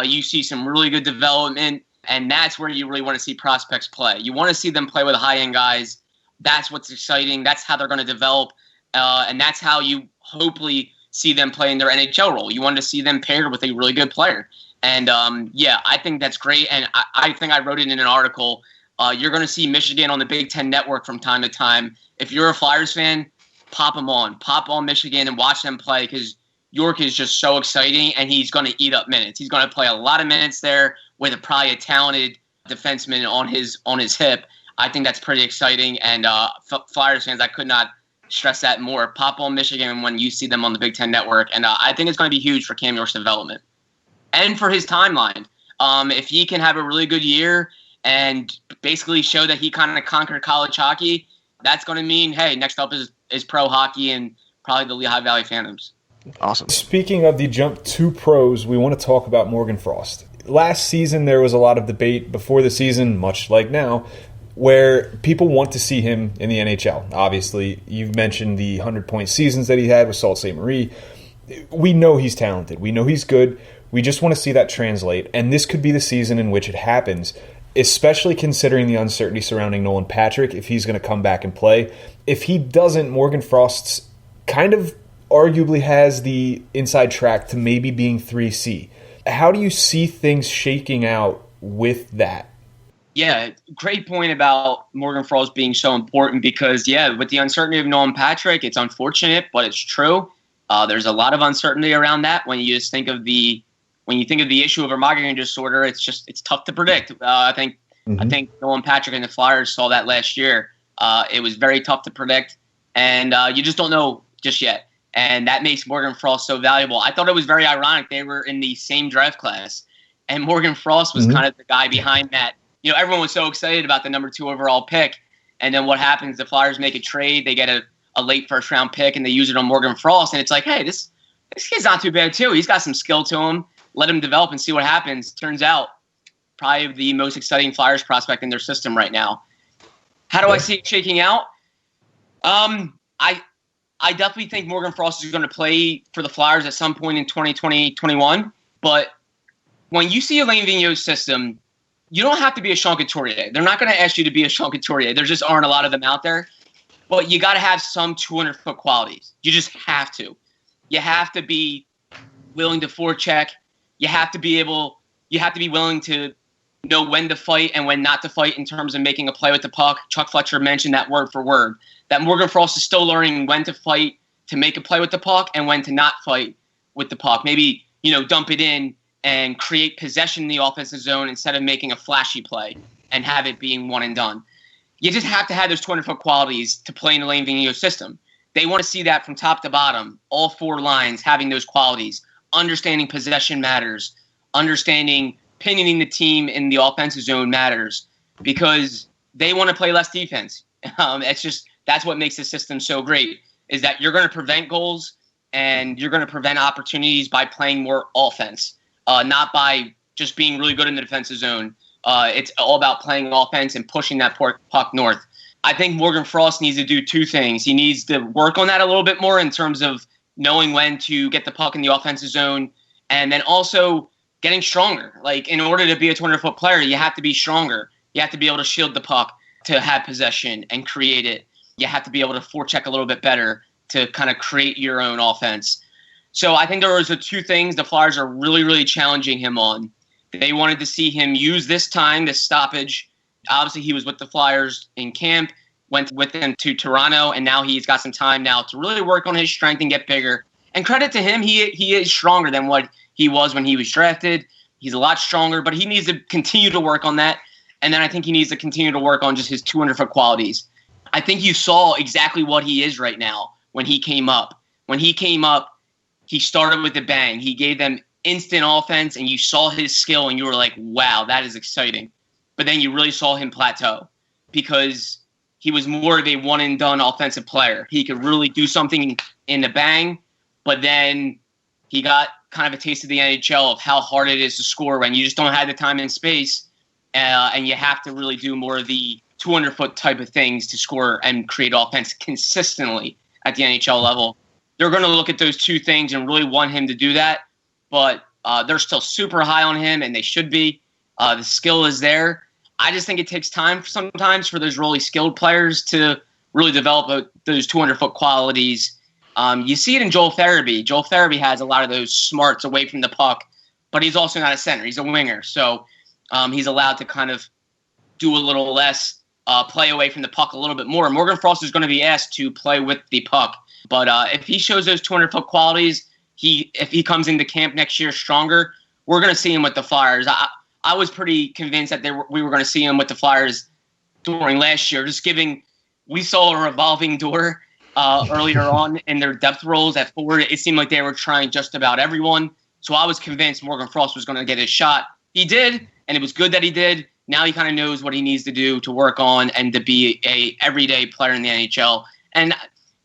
you see some really good development, and that's where you really want to see prospects play. You want to see them play with high-end guys. That's what's exciting. That's how they're going to develop, and that's how you hopefully see them play in their NHL role. You want to see them paired with a really good player. And, yeah, I think that's great, and I think I wrote it in an article. You're going to see Michigan on the Big Ten Network from time to time. If you're a Flyers fan, pop them on. Pop on Michigan and watch them play because York is just so exciting, and he's going to eat up minutes. He's going to play a lot of minutes there with probably a talented defenseman on his hip. I think that's pretty exciting, and Flyers fans, I could not stress that more. Pop on Michigan when you see them on the Big Ten Network, and I think it's going to be huge for Cam York's development and for his timeline. If he can have a really good year and basically show that he kind of conquered college hockey, that's going to mean, hey, next up is pro hockey and probably the Lehigh Valley Phantoms. Awesome. Speaking of the jump to pros, we want to talk about Morgan Frost. Last season, there was a lot of debate before the season, much like now, where people want to see him in the NHL. Obviously, you've mentioned the 100-point seasons that he had with Sault Ste. Marie. We know he's talented. We know he's good. We just want to see that translate, and this could be the season in which it happens, especially considering the uncertainty surrounding Nolan Patrick, if he's going to come back and play. If he doesn't, Morgan Frost's kind of arguably has the inside track to maybe being 3C. How do you see things shaking out with that? Yeah, great point about Morgan Frost being so important because, yeah, with the uncertainty of Nolan Patrick, it's unfortunate, but it's true. There's a lot of uncertainty around that when you just think of the issue of a migraine disorder. It's tough to predict. I think Nolan Patrick and the Flyers saw that last year. It was very tough to predict, and you just don't know just yet. And that makes Morgan Frost so valuable. I thought it was very ironic. They were in the same draft class, and Morgan Frost was kind of the guy behind that. You know, everyone was so excited about the number 2 overall pick, and then what happens? The Flyers make a trade. They get a late first-round pick, and they use it on Morgan Frost, and it's like, hey, this kid's not too bad, too. He's got some skill to him. Let him develop and see what happens. Turns out, probably the most exciting Flyers prospect in their system right now. How do I see it shaking out? I definitely think Morgan Frost is going to play for the Flyers at some point in 2020-21. But when you see Alain Vigneault's system, you don't have to be a Sean Couturier. They're not going to ask you to be a Sean Couturier. There just aren't a lot of them out there. But you got to have some 200-foot qualities. You just have to. You have to be willing to forecheck. You have to be willing to know when to fight and when not to fight in terms of making a play with the puck. Chuck Fletcher mentioned that word for word. That Morgan Frost is still learning when to fight to make a play with the puck and when to not fight with the puck. Maybe, dump it in and create possession in the offensive zone instead of making a flashy play and have it being one and done. You just have to have those 200-foot qualities to play in Alain Vigneault's system. They want to see that from top to bottom, all four lines having those qualities, understanding possession matters, understanding pinioning the team in the offensive zone matters, because they want to play less defense. That's what makes the system so great, is that you're going to prevent goals and you're going to prevent opportunities by playing more offense, not by just being really good in the defensive zone. It's all about playing offense and pushing that puck north. I think Morgan Frost needs to do two things. He needs to work on that a little bit more in terms of knowing when to get the puck in the offensive zone, and then also getting stronger. Like, in order to be a 200-foot player, you have to be stronger. You have to be able to shield the puck to have possession and create it. You have to be able to forecheck a little bit better to kind of create your own offense. So I think there was the two things the Flyers are really, really challenging him on. They wanted to see him use this stoppage. Obviously, he was with the Flyers in camp, went with them to Toronto, and now he's got some time now to really work on his strength and get bigger. And credit to him, he is stronger than what he was when he was drafted. He's a lot stronger, but he needs to continue to work on that. And then I think he needs to continue to work on just his 200-foot qualities. I think you saw exactly what he is right now when he came up. When he came up, he started with a bang. He gave them instant offense, and you saw his skill, and you were like, wow, that is exciting. But then you really saw him plateau because he was more of a one-and-done offensive player. He could really do something in the bang, but then he got kind of a taste of the NHL of how hard it is to score when you just don't have the time and space, and you have to really do more of the 200-foot type of things to score and create offense consistently at the NHL level. They're going to look at those two things and really want him to do that, but they're still super high on him, and they should be. The skill is there. I just think it takes time sometimes for those really skilled players to really develop those 200-foot qualities. You see it in Joel Farabee. Joel Farabee has a lot of those smarts away from the puck, but he's also not a center. He's a winger, so he's allowed to kind of do a little less, play away from the puck a little bit more. Morgan Frost is going to be asked to play with the puck, but if he shows those 200-foot qualities, if he comes into camp next year stronger, we're going to see him with the Flyers. I was pretty convinced that we were going to see him with the Flyers during last year. We saw a revolving door earlier on in their depth roles at forward. It seemed like they were trying just about everyone. So I was convinced Morgan Frost was going to get his shot. He did, and it was good that he did. Now he kind of knows what he needs to do to work on and to be a everyday player in the NHL. And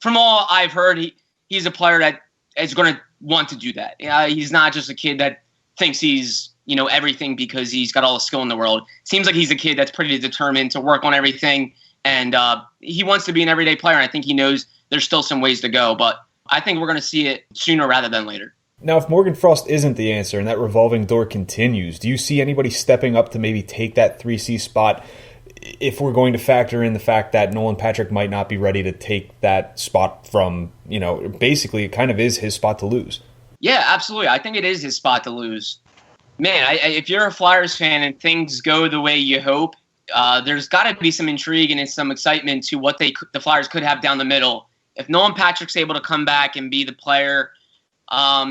from all I've heard, he's a player that is going to want to do that. He's not just a kid that thinks he's everything because he's got all the skill in the world. Seems like he's a kid that's pretty determined to work on everything, and he wants to be an everyday player, and I think he knows there's still some ways to go, but I think we're going to see it sooner rather than later. Now, if Morgan Frost isn't the answer and that revolving door continues, do you see anybody stepping up to maybe take that 3C spot if we're going to factor in the fact that Nolan Patrick might not be ready to take that spot from, basically it kind of is his spot to lose? Yeah, absolutely. I think it is his spot to lose. Man, if you're a Flyers fan and things go the way you hope, there's got to be some intrigue and some excitement to what the Flyers could have down the middle. If Nolan Patrick's able to come back and be the player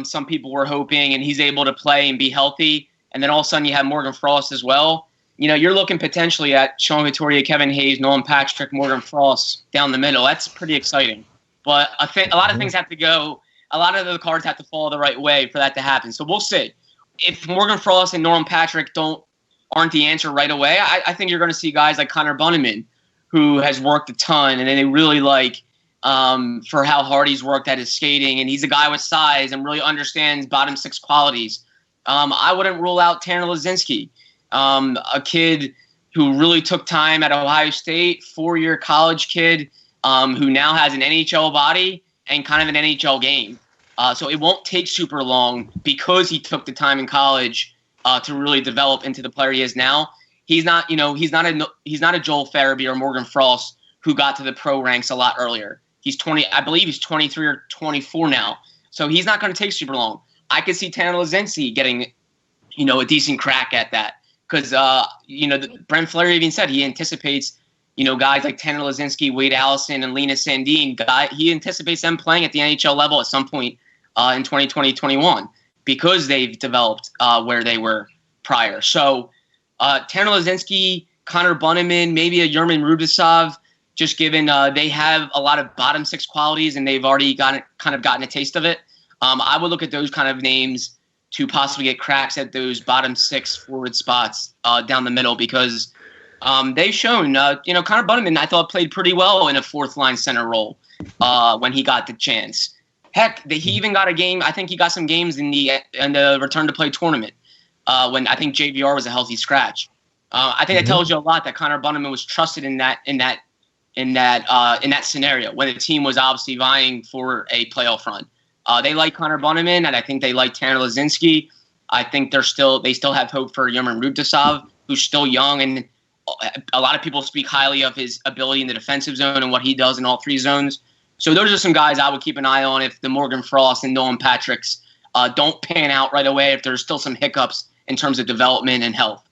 some people were hoping, and he's able to play and be healthy, and then all of a sudden you have Morgan Frost as well, you're looking potentially at Sean Couturier, Kevin Hayes, Nolan Patrick, Morgan Frost down the middle. That's pretty exciting. But a lot of things have to go. A lot of the cards have to fall the right way for that to happen. So we'll see. If Morgan Frost and Nolan Patrick aren't the answer right away, I think you're going to see guys like Connor Bunnaman, who has worked a ton, and they really like for how hard he's worked at his skating, and he's a guy with size and really understands bottom six qualities. I wouldn't rule out Tanner Lazinski, a kid who really took time at Ohio State, 4-year college kid who now has an NHL body and kind of an NHL game. So it won't take super long because he took the time in college to really develop into the player he is now. He's not a Joel Farabee or Morgan Frost who got to the pro ranks a lot earlier. I believe he's 23 or 24 now. So he's not going to take super long. I could see Tanner Laczynski getting, a decent crack at that because, Brent Flaherty even said he anticipates, guys like Tanner Laczynski, Wade Allison, and Linus Sandin. He anticipates them playing at the NHL level at some point in 2020-21 because they've developed where they were prior. So Tanner Laczynski, Connor Bunnaman, maybe a Yerman Rubisov, just given they have a lot of bottom six qualities and they've already gotten a taste of it. I would look at those kind of names to possibly get cracks at those bottom six forward spots down the middle because they've shown, Connor Bunnaman, I thought played pretty well in a fourth line center role when he got the chance. Heck, he even got a game. I think he got some games in the return to play tournament when I think JVR was a healthy scratch. I think that tells you a lot that Connor Bunnaman was trusted in that scenario when the team was obviously vying for a playoff run. They like Connor Bunnaman, and I think they like Tanner Laczynski. I think they still have hope for Yerman Rubisov, who's still young, and a lot of people speak highly of his ability in the defensive zone and what he does in all three zones. So those are some guys I would keep an eye on if the Morgan Frost and Nolan Patricks don't pan out right away, if there's still some hiccups in terms of development and health.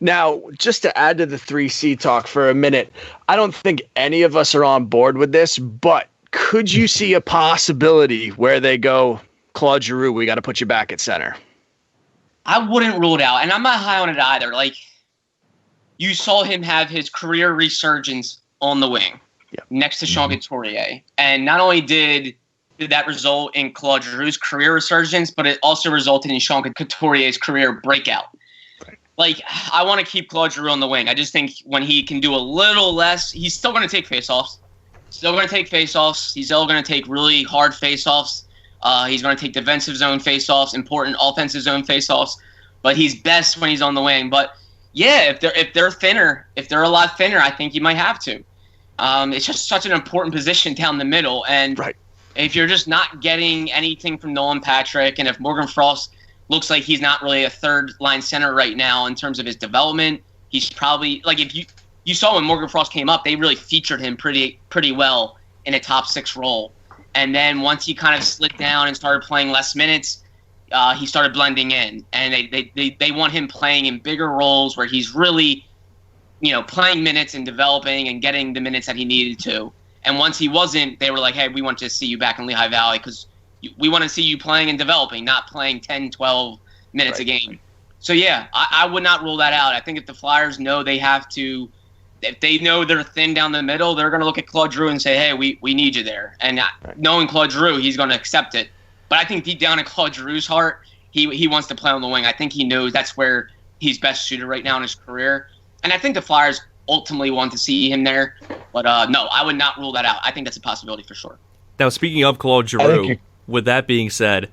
Now, just to add to the 3C talk for a minute, I don't think any of us are on board with this, but could you see a possibility where they go, Claude Giroux, we got to put you back at center? I wouldn't rule it out, and I'm not high on it either. Like, you saw him have his career resurgence on the wing next to Sean Couturier. And not only did that result in Claude Giroux's career resurgence, but it also resulted in Sean Couturier's career breakout. Like, I want to keep Claude Giroux on the wing. I just think when he can do a little less, he's still going to take faceoffs. He's still going to take really hard faceoffs. He's going to take defensive zone faceoffs, important offensive zone faceoffs. But he's best when he's on the wing. But yeah, if they're a lot thinner, I think you might have to. It's just such an important position down the middle. And if you're just not getting anything from Nolan Patrick, and if Morgan Frost looks like he's not really a third line center right now in terms of his development, he's probably like, if you saw when Morgan Frost came up, they really featured him pretty well in a top six role. And then once he kind of slid down and started playing less minutes, he started blending in, and they want him playing in bigger roles where he's really, playing minutes and developing and getting the minutes that he needed to. And once he wasn't, they were like, hey, we want to see you back in Lehigh Valley because we want to see you playing and developing, not playing 10, 12 minutes a game. So, yeah, I would not rule that out. I think if the Flyers know they have to, if they know they're thin down the middle, they're going to look at Claude Giroux and say, hey, we need you there. And knowing Claude Giroux, he's going to accept it. But I think deep down in Claude Giroux's heart, he wants to play on the wing. I think he knows that's where he's best suited right now in his career. And I think the Flyers ultimately want to see him there. But no, I would not rule that out. I think that's a possibility for sure. Now, speaking of Claude Giroux, with that being said,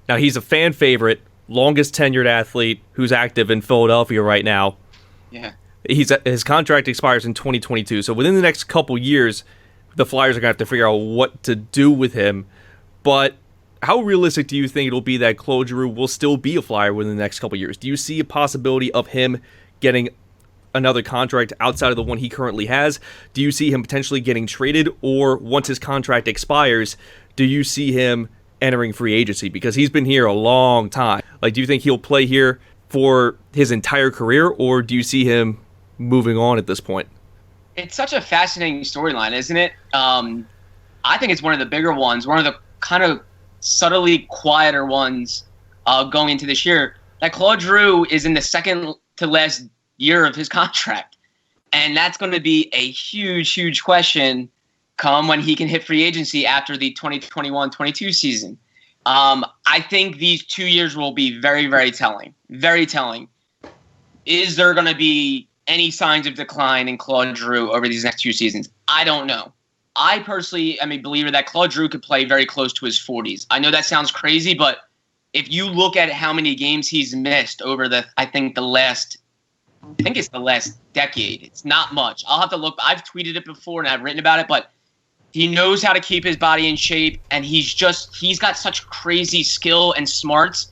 now he's a fan favorite, longest tenured athlete who's active in Philadelphia right now. Yeah. His contract expires in 2022. So within the next couple years, the Flyers are going to have to figure out what to do with him. But how realistic do you think it'll be that Claude Giroux will still be a Flyer within the next couple years? Do you see a possibility of him getting another contract outside of the one he currently has? Do you see him potentially getting traded? Or once his contract expires, do you see him entering free agency? Because he's been here a long time. Like, do you think he'll play here for his entire career, or do you see him moving on at this point? It's such a fascinating storyline, isn't it? I think it's one of the bigger ones, one of the kind of subtly quieter ones going into this year. That Claude Giroux is in the second to last year of his contract. And that's going to be a huge, huge question come when he can hit free agency after the 2021-22 season. I think these 2 years will be very, very telling. Very telling. Is there going to be any signs of decline in Claude Giroux over these next 2 seasons? I don't know. I personally am a believer that Claude Giroux could play very close to his 40s. I know that sounds crazy, but if you look at how many games he's missed over the last decade, it's not much. I'll have to look. I've tweeted it before and I've written about it, but He knows how to keep his body in shape, and he's got such crazy skill and smarts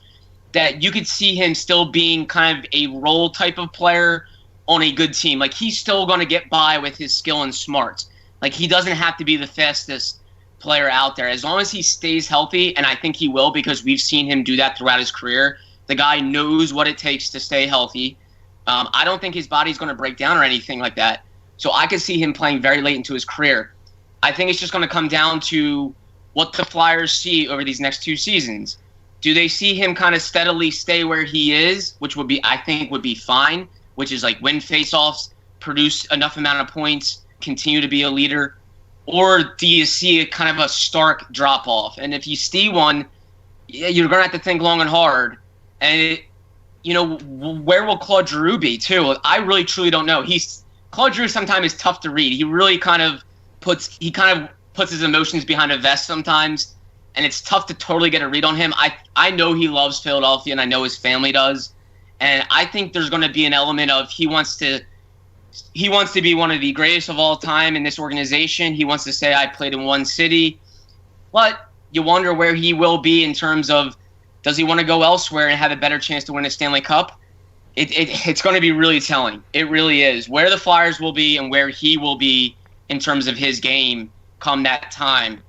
that you could see him still being kind of a role type of player on a good team. Like, he's still going to get by with his skill and smarts. Like, he doesn't have to be the fastest player out there. As long as he stays healthy, and I think he will because we've seen him do that throughout his career, the guy knows what it takes to stay healthy. I don't think his body's going to break down or anything like that. So I could see him playing very late into his career. I think it's just going to come down to what the Flyers see over these next 2 seasons. Do they see him kind of steadily stay where he is, which I think would be fine, which is like win faceoffs, produce enough amount of points, continue to be a leader? Or do you see a kind of a stark drop-off? And if you see one, you're going to have to think long and hard. And, where will Claude Giroux be, too? I really, truly don't know. Claude Giroux sometimes is tough to read. He really kind of puts his emotions behind a vest sometimes, and it's tough to totally get a read on him. I know he loves Philadelphia, and I know his family does. And I think there's going to be an element of he wants to be one of the greatest of all time in this organization. He wants to say, I played in one city. But you wonder where he will be in terms of, does he want to go elsewhere and have a better chance to win a Stanley Cup? It's going to be really telling. It really is. Where the Flyers will be and where he will be in terms of his game come that time.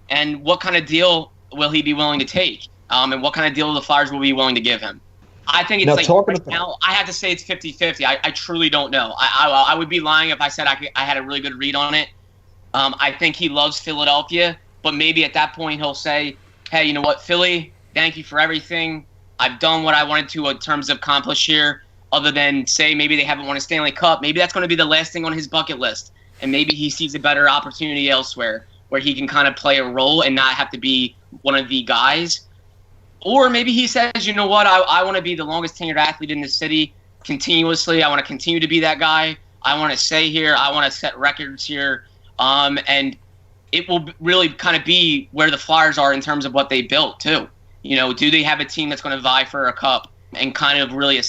And what kind of deal will he be willing to take? And what kind of deal the Flyers will be willing to give him? I think it's now, I have to say it's 50-50. I truly don't know. I would be lying if I said I had a really good read on it. I think he loves Philadelphia, but maybe at that point he'll say, hey, you know what, Philly, thank you for everything. I've done what I wanted to in terms of accomplish here, other than say maybe they haven't won a Stanley Cup. Maybe that's going to be the last thing on his bucket list. And maybe he sees a better opportunity elsewhere where he can kind of play a role and not have to be one of the guys. Or maybe he says, you know what, I want to be the longest tenured athlete in the city continuously. I want to continue to be that guy. I want to stay here. I want to set records here. And it will really kind of be where the Flyers are in terms of what they built, too. Do they have a team that's going to vie for a cup and kind of really,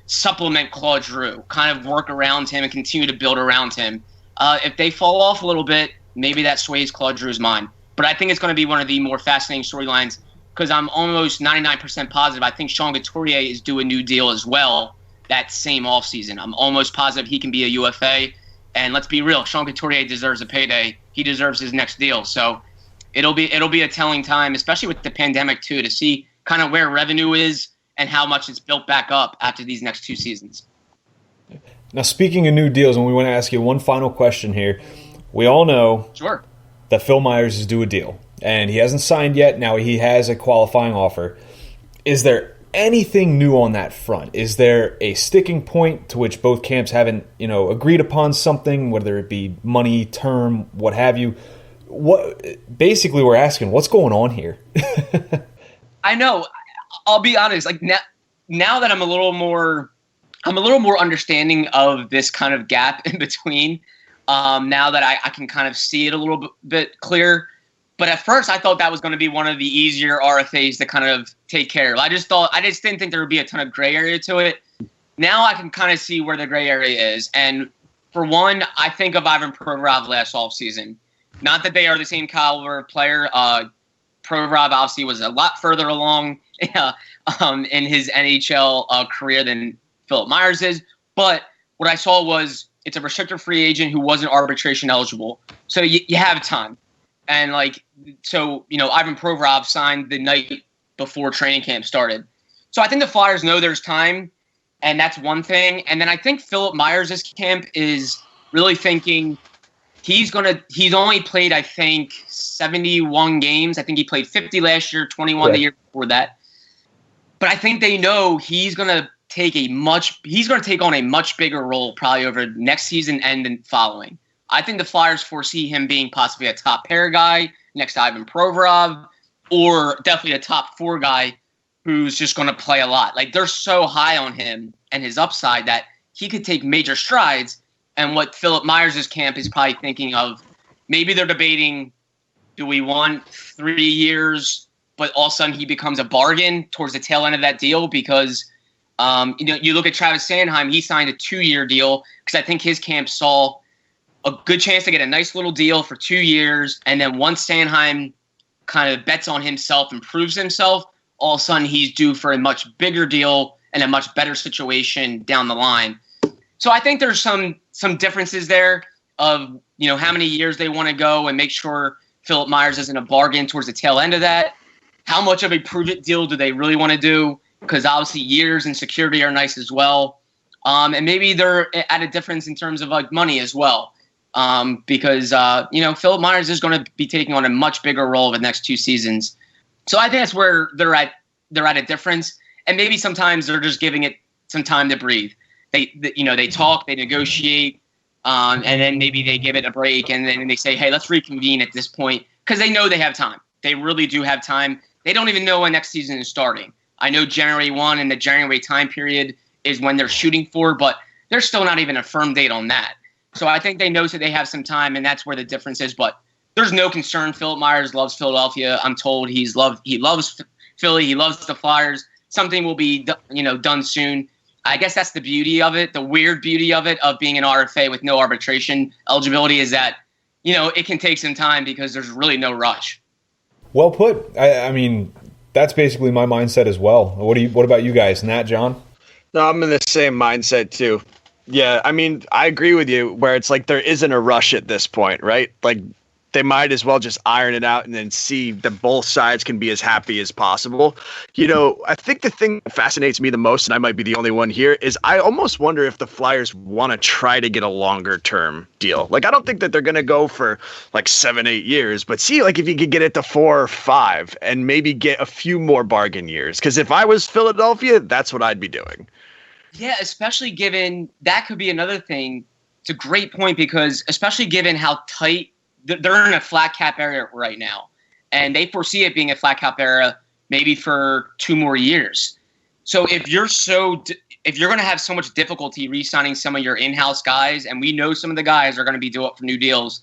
supplement Claude Giroux, kind of work around him and continue to build around him? If they fall off a little bit, maybe that sways Claude Giroux's mind. But I think it's going to be one of the more fascinating storylines because I'm almost 99% positive. I think Sean Couturier is due a new deal as well that same offseason. I'm almost positive he can be a UFA. And let's be real, Sean Couturier deserves a payday. He deserves his next deal. So it'll be a telling time, especially with the pandemic too, to see kind of where revenue is and how much it's built back up after these next 2 seasons. Now, speaking of new deals, and we want to ask you one final question here. We all know that Phil Myers is due a deal, and he hasn't signed yet. Now he has a qualifying offer. Is there anything new on that front? Is there a sticking point to which both camps haven't, agreed upon something, whether it be money, term, what have you? Basically, we're asking, what's going on here? I know. I'll be honest. Like now that I'm a little more understanding of this kind of gap in between. Now that I can kind of see it a little bit clearer. But at first, I thought that was going to be one of the easier RFAs to kind of take care of. I just didn't think there would be a ton of gray area to it. Now I can kind of see where the gray area is. And for one, I think of Ivan Provorov last offseason. Not that they are the same caliber of player. Provorov obviously was a lot further along in his NHL career than Philip Myers is. But what I saw was it's a restricted free agent who wasn't arbitration eligible. So you have time. And Ivan Provorov signed the night before training camp started. So I think the Flyers know there's time, and that's one thing. And then I think Philip Myers' camp is really thinking he's only played, I think, 71 games. I think he played 50 last year, 21 the year before that. But I think they know he's going to take on a much bigger role probably over next season and then following. I think the Flyers foresee him being possibly a top pair guy next to Ivan Provorov, or definitely a top 4 guy who's just going to play a lot. Like, they're so high on him and his upside that he could take major strides. And what Philip Myers' camp is probably thinking of, maybe they're debating, do we want 3 years, but all of a sudden he becomes a bargain towards the tail end of that deal because you look at Travis Sanheim, he signed a 2-year deal because I think his camp saw a good chance to get a nice little deal for 2 years. And then once Sanheim kind of bets on himself and proves himself, all of a sudden he's due for a much bigger deal and a much better situation down the line. So I think there's some differences there of, how many years they want to go and make sure Philip Myers isn't a bargain towards the tail end of that. How much of a prove-it deal do they really want to do? Because obviously years and security are nice as well. And maybe they're at a difference in terms of like money as well. Because Philip Myers is going to be taking on a much bigger role over the next 2 seasons. So I think that's where they're at a difference. And maybe sometimes they're just giving it some time to breathe. They talk, they negotiate, and then maybe they give it a break, and then they say, hey, let's reconvene at this point, because they know they have time. They really do have time. They don't even know when next season is starting. I know January 1 and the January time period is when they're shooting for, but there's still not even a firm date on that. So I think they know that they have some time, and that's where the difference is. But there's no concern. Philip Myers loves Philadelphia. I'm told he loves Philly. He loves the Flyers. Something will be done soon. I guess that's the beauty of it. The weird beauty of it, of being an RFA with no arbitration eligibility, is that it can take some time because there's really no rush. Well put. I mean, that's basically my mindset as well. What about you guys? Nat, John? No, I'm in the same mindset too. Yeah, I mean, I agree with you where it's like there isn't a rush at this point, right? Like they might as well just iron it out and then see that both sides can be as happy as possible. I think the thing that fascinates me the most, and I might be the only one here, is I almost wonder if the Flyers want to try to get a longer term deal. Like, I don't think that they're going to go for like 7-8 years, but see, like if you could get it to 4 or 5 and maybe get a few more bargain years. Because if I was Philadelphia, that's what I'd be doing. Yeah, especially given that could be another thing. It's a great point because especially given how tight they're in a flat cap area right now, and they foresee it being a flat cap area maybe for 2 more years. So if you're going to have so much difficulty re-signing some of your in-house guys, and we know some of the guys are going to be due up for new deals,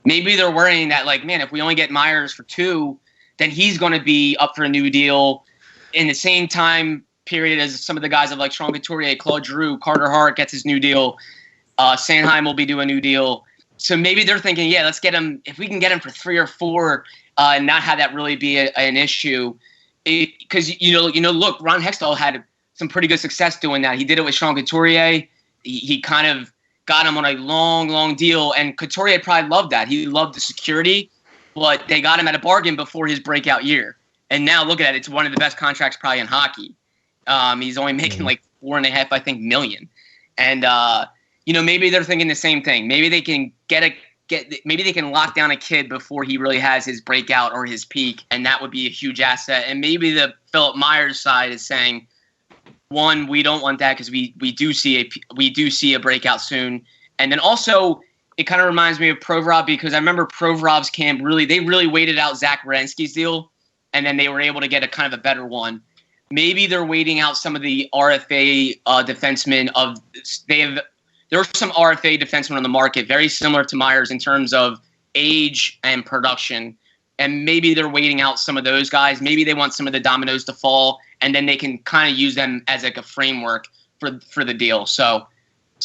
maybe they're worrying that like, man, if we only get Myers for 2, then he's going to be up for a new deal in the same time period as some of the guys of like Sean Couturier, Claude Giroux, Carter Hart gets his new deal. Sanheim will be doing a new deal. So maybe they're thinking, yeah, let's get him. If we can get him for 3 or 4 and not have that really be an issue. Because, look, Ron Hextall had some pretty good success doing that. He did it with Sean Couturier. He kind of got him on a long, long deal. And Couturier probably loved that. He loved the security. But they got him at a bargain before his breakout year. And now look at it. It's one of the best contracts probably in hockey. He's only making like $4.5 million. And, maybe they're thinking the same thing. Maybe they can maybe they can lock down a kid before he really has his breakout or his peak, and that would be a huge asset. And maybe the Philip Myers side is saying, one, we don't want that because we do see a breakout soon. And then also, it kind of reminds me of Provorov because I remember Provorov's camp they really waited out Zach Werenski's deal, and then they were able to get a kind of a better one. Maybe they're waiting out some of the RFA defensemen there are some RFA defensemen on the market, very similar to Myers in terms of age and production. And maybe they're waiting out some of those guys. Maybe they want some of the dominoes to fall, and then they can kind of use them as like a framework for the deal. So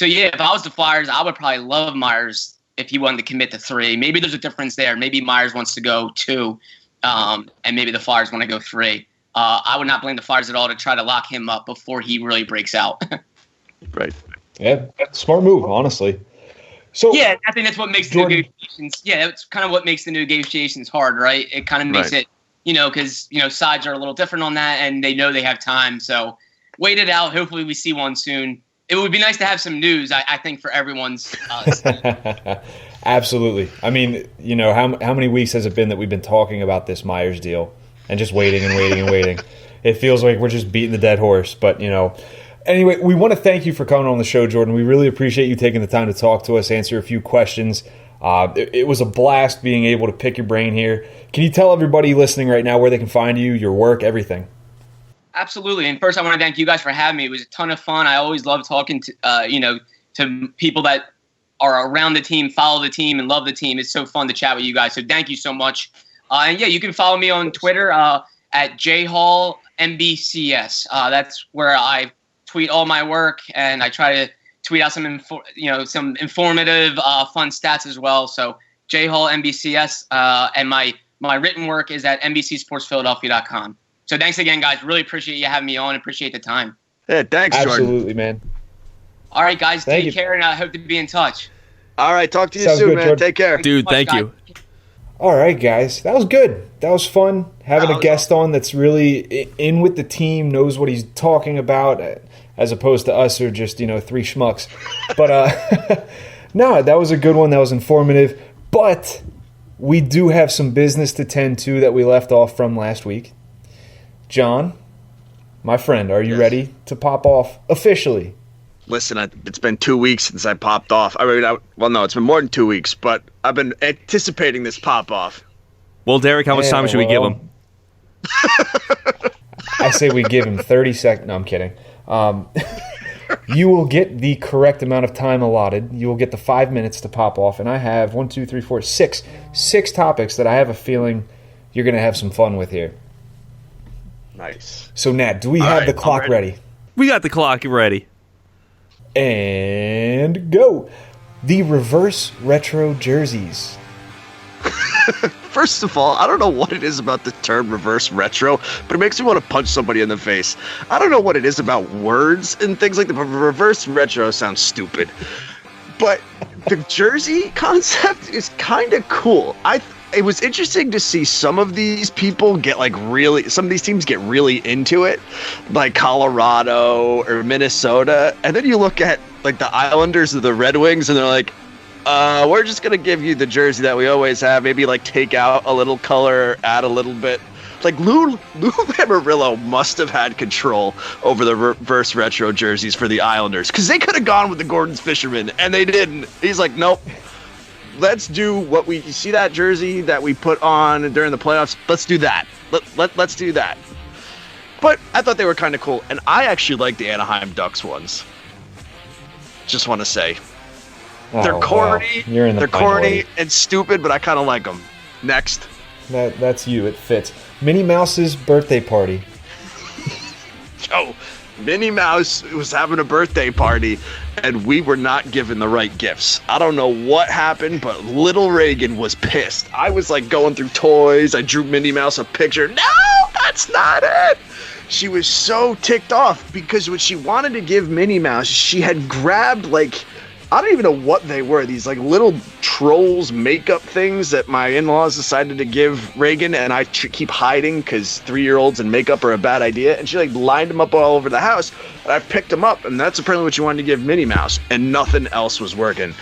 yeah, if I was the Flyers, I would probably love Myers if he wanted to commit to 3. Maybe there's a difference there. Maybe Myers wants to go 2, and maybe the Flyers want to go 3. I would not blame the Flyers at all to try to lock him up before he really breaks out. Right. Yeah, smart move, honestly. So yeah, I think that's what makes the negotiations. Yeah, that's kind of what makes the negotiations hard, right? It kind of makes it, because sides are a little different on that, and they know they have time. So wait it out. Hopefully, we see one soon. It would be nice to have some news. I think for everyone's. Absolutely. I mean, how many weeks has it been that we've been talking about this Myers deal and just waiting and waiting and waiting? It feels like we're just beating the dead horse, but Anyway, we want to thank you for coming on the show, Jordan. We really appreciate you taking the time to talk to us, answer a few questions. It was a blast being able to pick your brain here. Can you tell everybody listening right now where they can find you, your work, everything? Absolutely. And first, I want to thank you guys for having me. It was a ton of fun. I always love talking to people that are around the team, follow the team, and love the team. It's so fun to chat with you guys. So thank you so much. And yeah, you can follow me on Twitter at jhallmbcs. That's where I tweet all my work, and I try to tweet out some some informative, fun stats as well. So J Hall NBCS, and my written work is at NBCSportsPhiladelphia.com. So thanks again, guys. Really appreciate you having me on. Appreciate the time. Yeah, thanks, Jordan. Absolutely, man. All right, guys. Thank Take you. care, and I hope to be in touch. All right, talk to you Sounds soon, good, man. Jordan. Take care. Dude, thank you. All right, guys. That was good. That was fun. Having a guest on that's really in with the team, knows what he's talking about, as opposed to us who are just, three schmucks. But, no, that was a good one. That was informative. But we do have some business to tend to that we left off from last week. John, my friend, are you ready to pop off officially? Listen, it's been 2 weeks since I popped off. No, it's been more than 2 weeks, but I've been anticipating this pop off. Well, Derek, how much time should we give him? I say we give him 30 seconds. No, I'm kidding. You will get the correct amount of time allotted. You will get the 5 minutes to pop off. And I have 6 topics that I have a feeling you're going to have some fun with here. Nice. So, Nat, do we have the clock ready? We got the clock ready. And go. The reverse retro jerseys. First of all, I don't know what it is about the term reverse retro, but it makes me want to punch somebody in the face. I don't know what it is about words and things like that, but reverse retro sounds stupid. But the jersey concept is kind of cool. It was interesting to see some of these people get some of these teams get really into it, like Colorado or Minnesota. And then you look at like the Islanders or the Red Wings and they're like, we're just going to give you the jersey that we always have. Maybe like take out a little color, add a little bit. Like Lou Lamoriello must have had control over the reverse retro jerseys for the Islanders because they could have gone with the Gordon's Fisherman and they didn't. He's like, nope. Let's do what you see that jersey that we put on during the playoffs. Let's do that. Let's do that. But I thought they were kind of cool, and I actually like the Anaheim Ducks ones. Just want to say, they're corny. Wow. You're in the they're corny and stupid, but I kind of like them. Next. That's you. It fits. Minnie Mouse's birthday party. Yo, Minnie Mouse was having a birthday party, and we were not given the right gifts. I don't know what happened, but little Reagan was pissed. I was like going through toys. I drew Minnie Mouse a picture. No, that's not it. She was so ticked off because when she wanted to give Minnie Mouse, she had grabbed I don't even know what they were. These little trolls makeup things that my in-laws decided to give Reagan, and I keep hiding because 3-year-olds and makeup are a bad idea. And she lined them up all over the house, and I picked them up, and that's apparently what you wanted to give Minnie Mouse, and nothing else was working.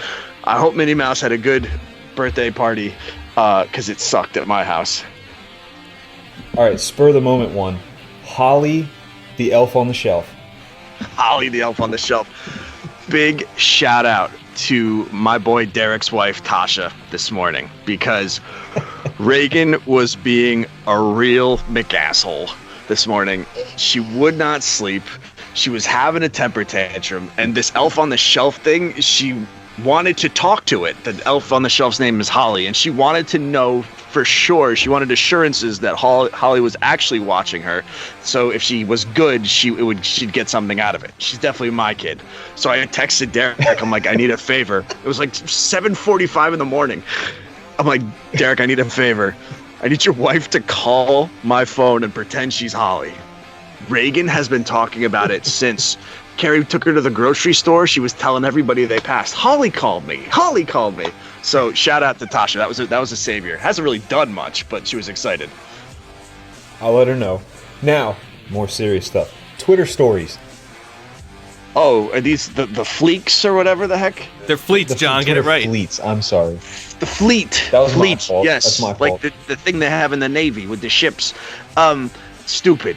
I hope Minnie Mouse had a good birthday party because it sucked at my house. All right, spur of the moment one. Holly, the elf on the shelf. Holly, the elf on the shelf. Big shout out to my boy Derek's wife Tasha this morning because Reagan was being a real McAsshole this morning. She would not sleep. She was having a temper tantrum, and this elf on the shelf thing, she wanted to talk to it. The elf on the shelf's name is Holly, and she wanted to know for sure. She wanted assurances that Holly was actually watching her. So if she was good, she'd get something out of it. She's definitely my kid. So I texted Derek. I'm like, I need a favor. It was 7:45 in the morning. I'm like, Derek, I need a favor. I need your wife to call my phone and pretend she's Holly. Reagan has been talking about it since Carrie took her to the grocery store. She was telling everybody they passed, Holly called me. Holly called me. So shout out to Tasha. That was a savior. Hasn't really done much, but she was excited. I'll let her know. Now, more serious stuff. Twitter stories. Oh, are these the fleeks or whatever the heck? They're fleets, John. Get it right. Fleets. I'm sorry. The fleet. That was fleet. my fault. Yes. That's my fault. Like the thing they have in the Navy with the ships. Stupid.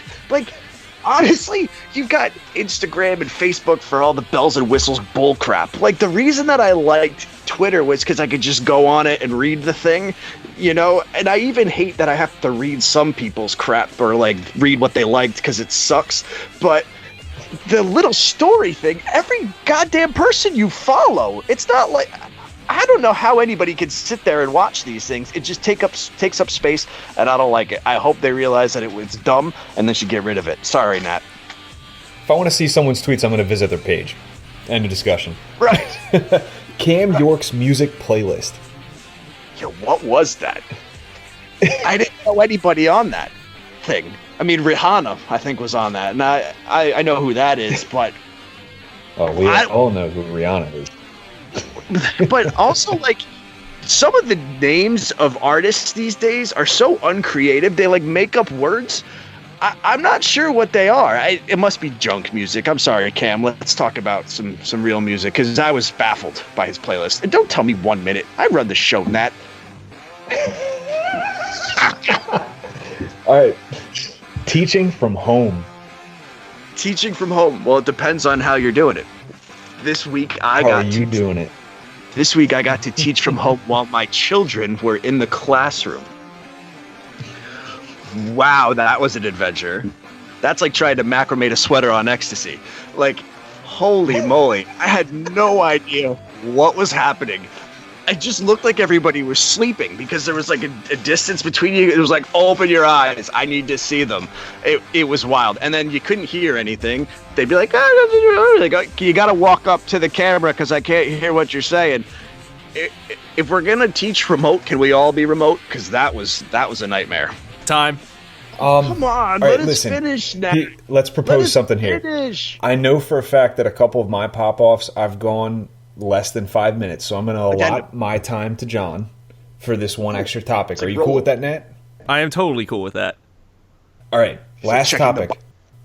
Honestly, you've got Instagram and Facebook for all the bells and whistles bullcrap. The reason that I liked Twitter was because I could just go on it and read the thing, and I even hate that I have to read some people's crap or read what they liked because it sucks. But the little story thing, every goddamn person you follow, it's not I don't know how anybody can sit there and watch these things. It just takes up space, and I don't like it. I hope they realize that it was dumb, and they should get rid of it. Sorry, Nat. If I want to see someone's tweets, I'm going to visit their page. End of discussion. Right. Cam York's music playlist. Yo, what was that? I didn't know anybody on that thing. I mean, Rihanna, I think, was on that. And I know who that is, but... Oh, we all know who Rihanna is. But also, like, some of the names of artists these days are so uncreative. They, like, make up words. I'm not sure what they are. It must be junk music. I'm sorry, Cam. Let's talk about some real music, because I was baffled by his playlist. And don't tell me 1 minute. I run the show, Nat. All right. Teaching from home. Teaching from home. Well, it depends on how you're doing it. This week, How are you doing it? This week, I got to teach from home while my children were in the classroom. Wow, that was an adventure. That's like trying to macrame a sweater on ecstasy. Like, holy moly. I had no idea what was happening. It just looked like everybody was sleeping because there was like a distance between you. It was like, open your eyes. I need to see them. It was wild. And then you couldn't hear anything. They'd be like, you got to walk up to the camera because I can't hear what you're saying. If we're going to teach remote, can we all be remote? Because that was a nightmare. Time. Come on, all right, let us listen, finish now. Let's propose something here. Finish. I know for a fact that a couple of my pop-offs, I've gone less than 5 minutes, so I'm going to allot my time to John for this one extra topic. Are you cool with that, Nat? I am totally cool with that. All right, last topic.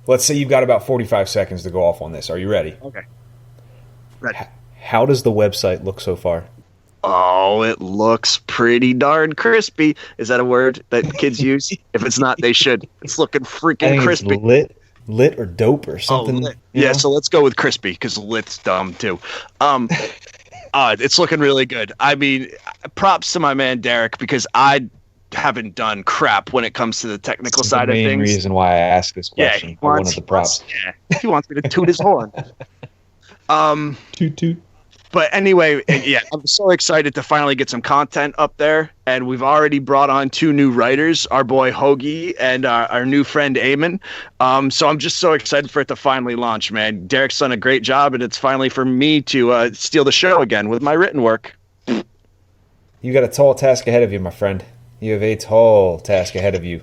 Let's say you've got about 45 seconds to go off on this. Are you ready? Okay. Ready. How does the website look so far? Oh, it looks pretty darn crispy. Is that a word that kids use? If it's not, they should. It's looking freaking crispy. It's lit or dope or something. Lit. Yeah, so let's go with crispy because lit's dumb too. It's looking really good. I mean, props to my man Derek because I haven't done crap when it comes to the technical side of things. The main reason why I asked this question. One of the props. He wants me to toot his horn. Toot toot. But anyway, yeah, I'm so excited to finally get some content up there. And we've already brought on 2 new writers, our boy Hoagie and our new friend Eamon. So I'm just so excited for it to finally launch, man. Derek's done a great job, and it's finally for me to steal the show again with my written work. You got a tall task ahead of you, my friend. You have a tall task ahead of you.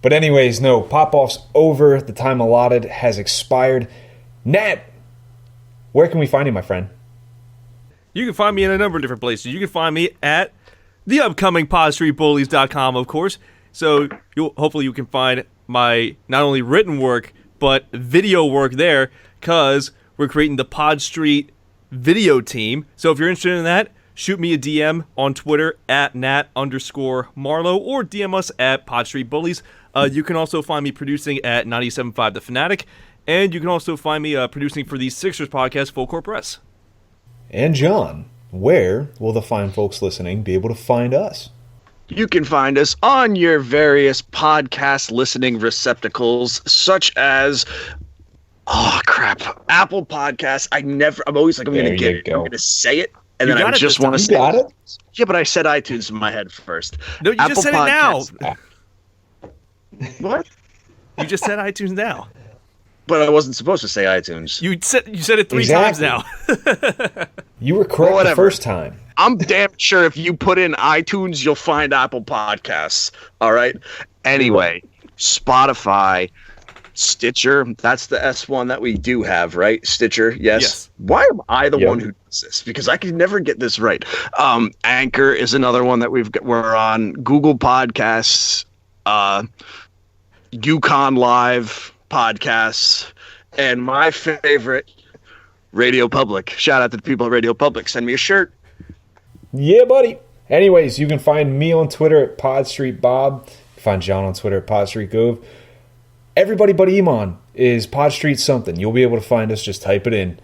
But anyways, no, pop-off's over. The time allotted has expired. Nat, where can we find you, my friend? You can find me in a number of different places. You can find me at the upcoming podstreetbullies.com, of course. So hopefully you can find my not only written work, but video work there, because we're creating the Pod Street video team. So if you're interested in that, shoot me a DM on Twitter at @Nat_Marlowe or DM us at Pod Street Bullies. You can also find me producing at 97.5 The Fanatic, and you can also find me producing for the Sixers podcast, Full Court Press. And John, where will the fine folks listening be able to find us? You can find us on your various podcast listening receptacles, such as, Apple Podcasts. I'm always like, I'm going to say it, and then I just want to say it. Yeah, but I said iTunes in my head first. No, you just said Podcasts. it now. What? You just said iTunes now. But I wasn't supposed to say iTunes. You said it 3 times now. You were correct the first time. I'm damn sure if you put in iTunes, you'll find Apple Podcasts. All right? Anyway, Spotify, Stitcher. That's the S1 that we do have, right? Stitcher, yes. Why am I the one who does this? Because I can never get this right. Anchor is another one that we're on. Google Podcasts, Yukon Live podcasts, and my favorite, Radio Public. Shout out to the people at Radio Public. Send me a shirt. Yeah, buddy. Anyways, you can find me on Twitter at Pod Street Bob. You can find John on Twitter at Pod Street Gove. Everybody but Iman is Pod Street something. You'll be able to find us. Just type it in.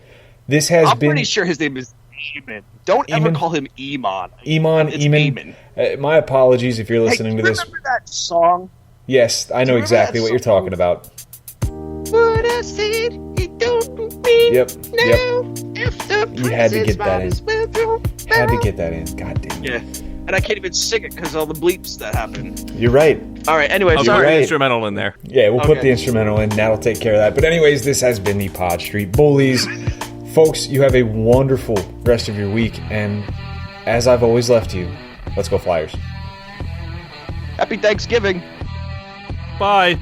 I'm pretty sure his name is Eamon. Don't ever call him Iman. Eamon. My apologies if you're listening to this. Remember that song? Yes, I know exactly what you're talking about. What I said, it don't mean Yep. If the You had to get that in. Had to get that in. God damn it. Yeah. And I can't even sing it because all the bleeps that happen. You're right. All right, anyway, I'll sorry. put the instrumental in there. Yeah, we'll put the instrumental in. That'll take care of that. But anyways, this has been the Pod Street Bullies. Folks, you have a wonderful rest of your week, and as I've always left you, let's go Flyers. Happy Thanksgiving. Bye.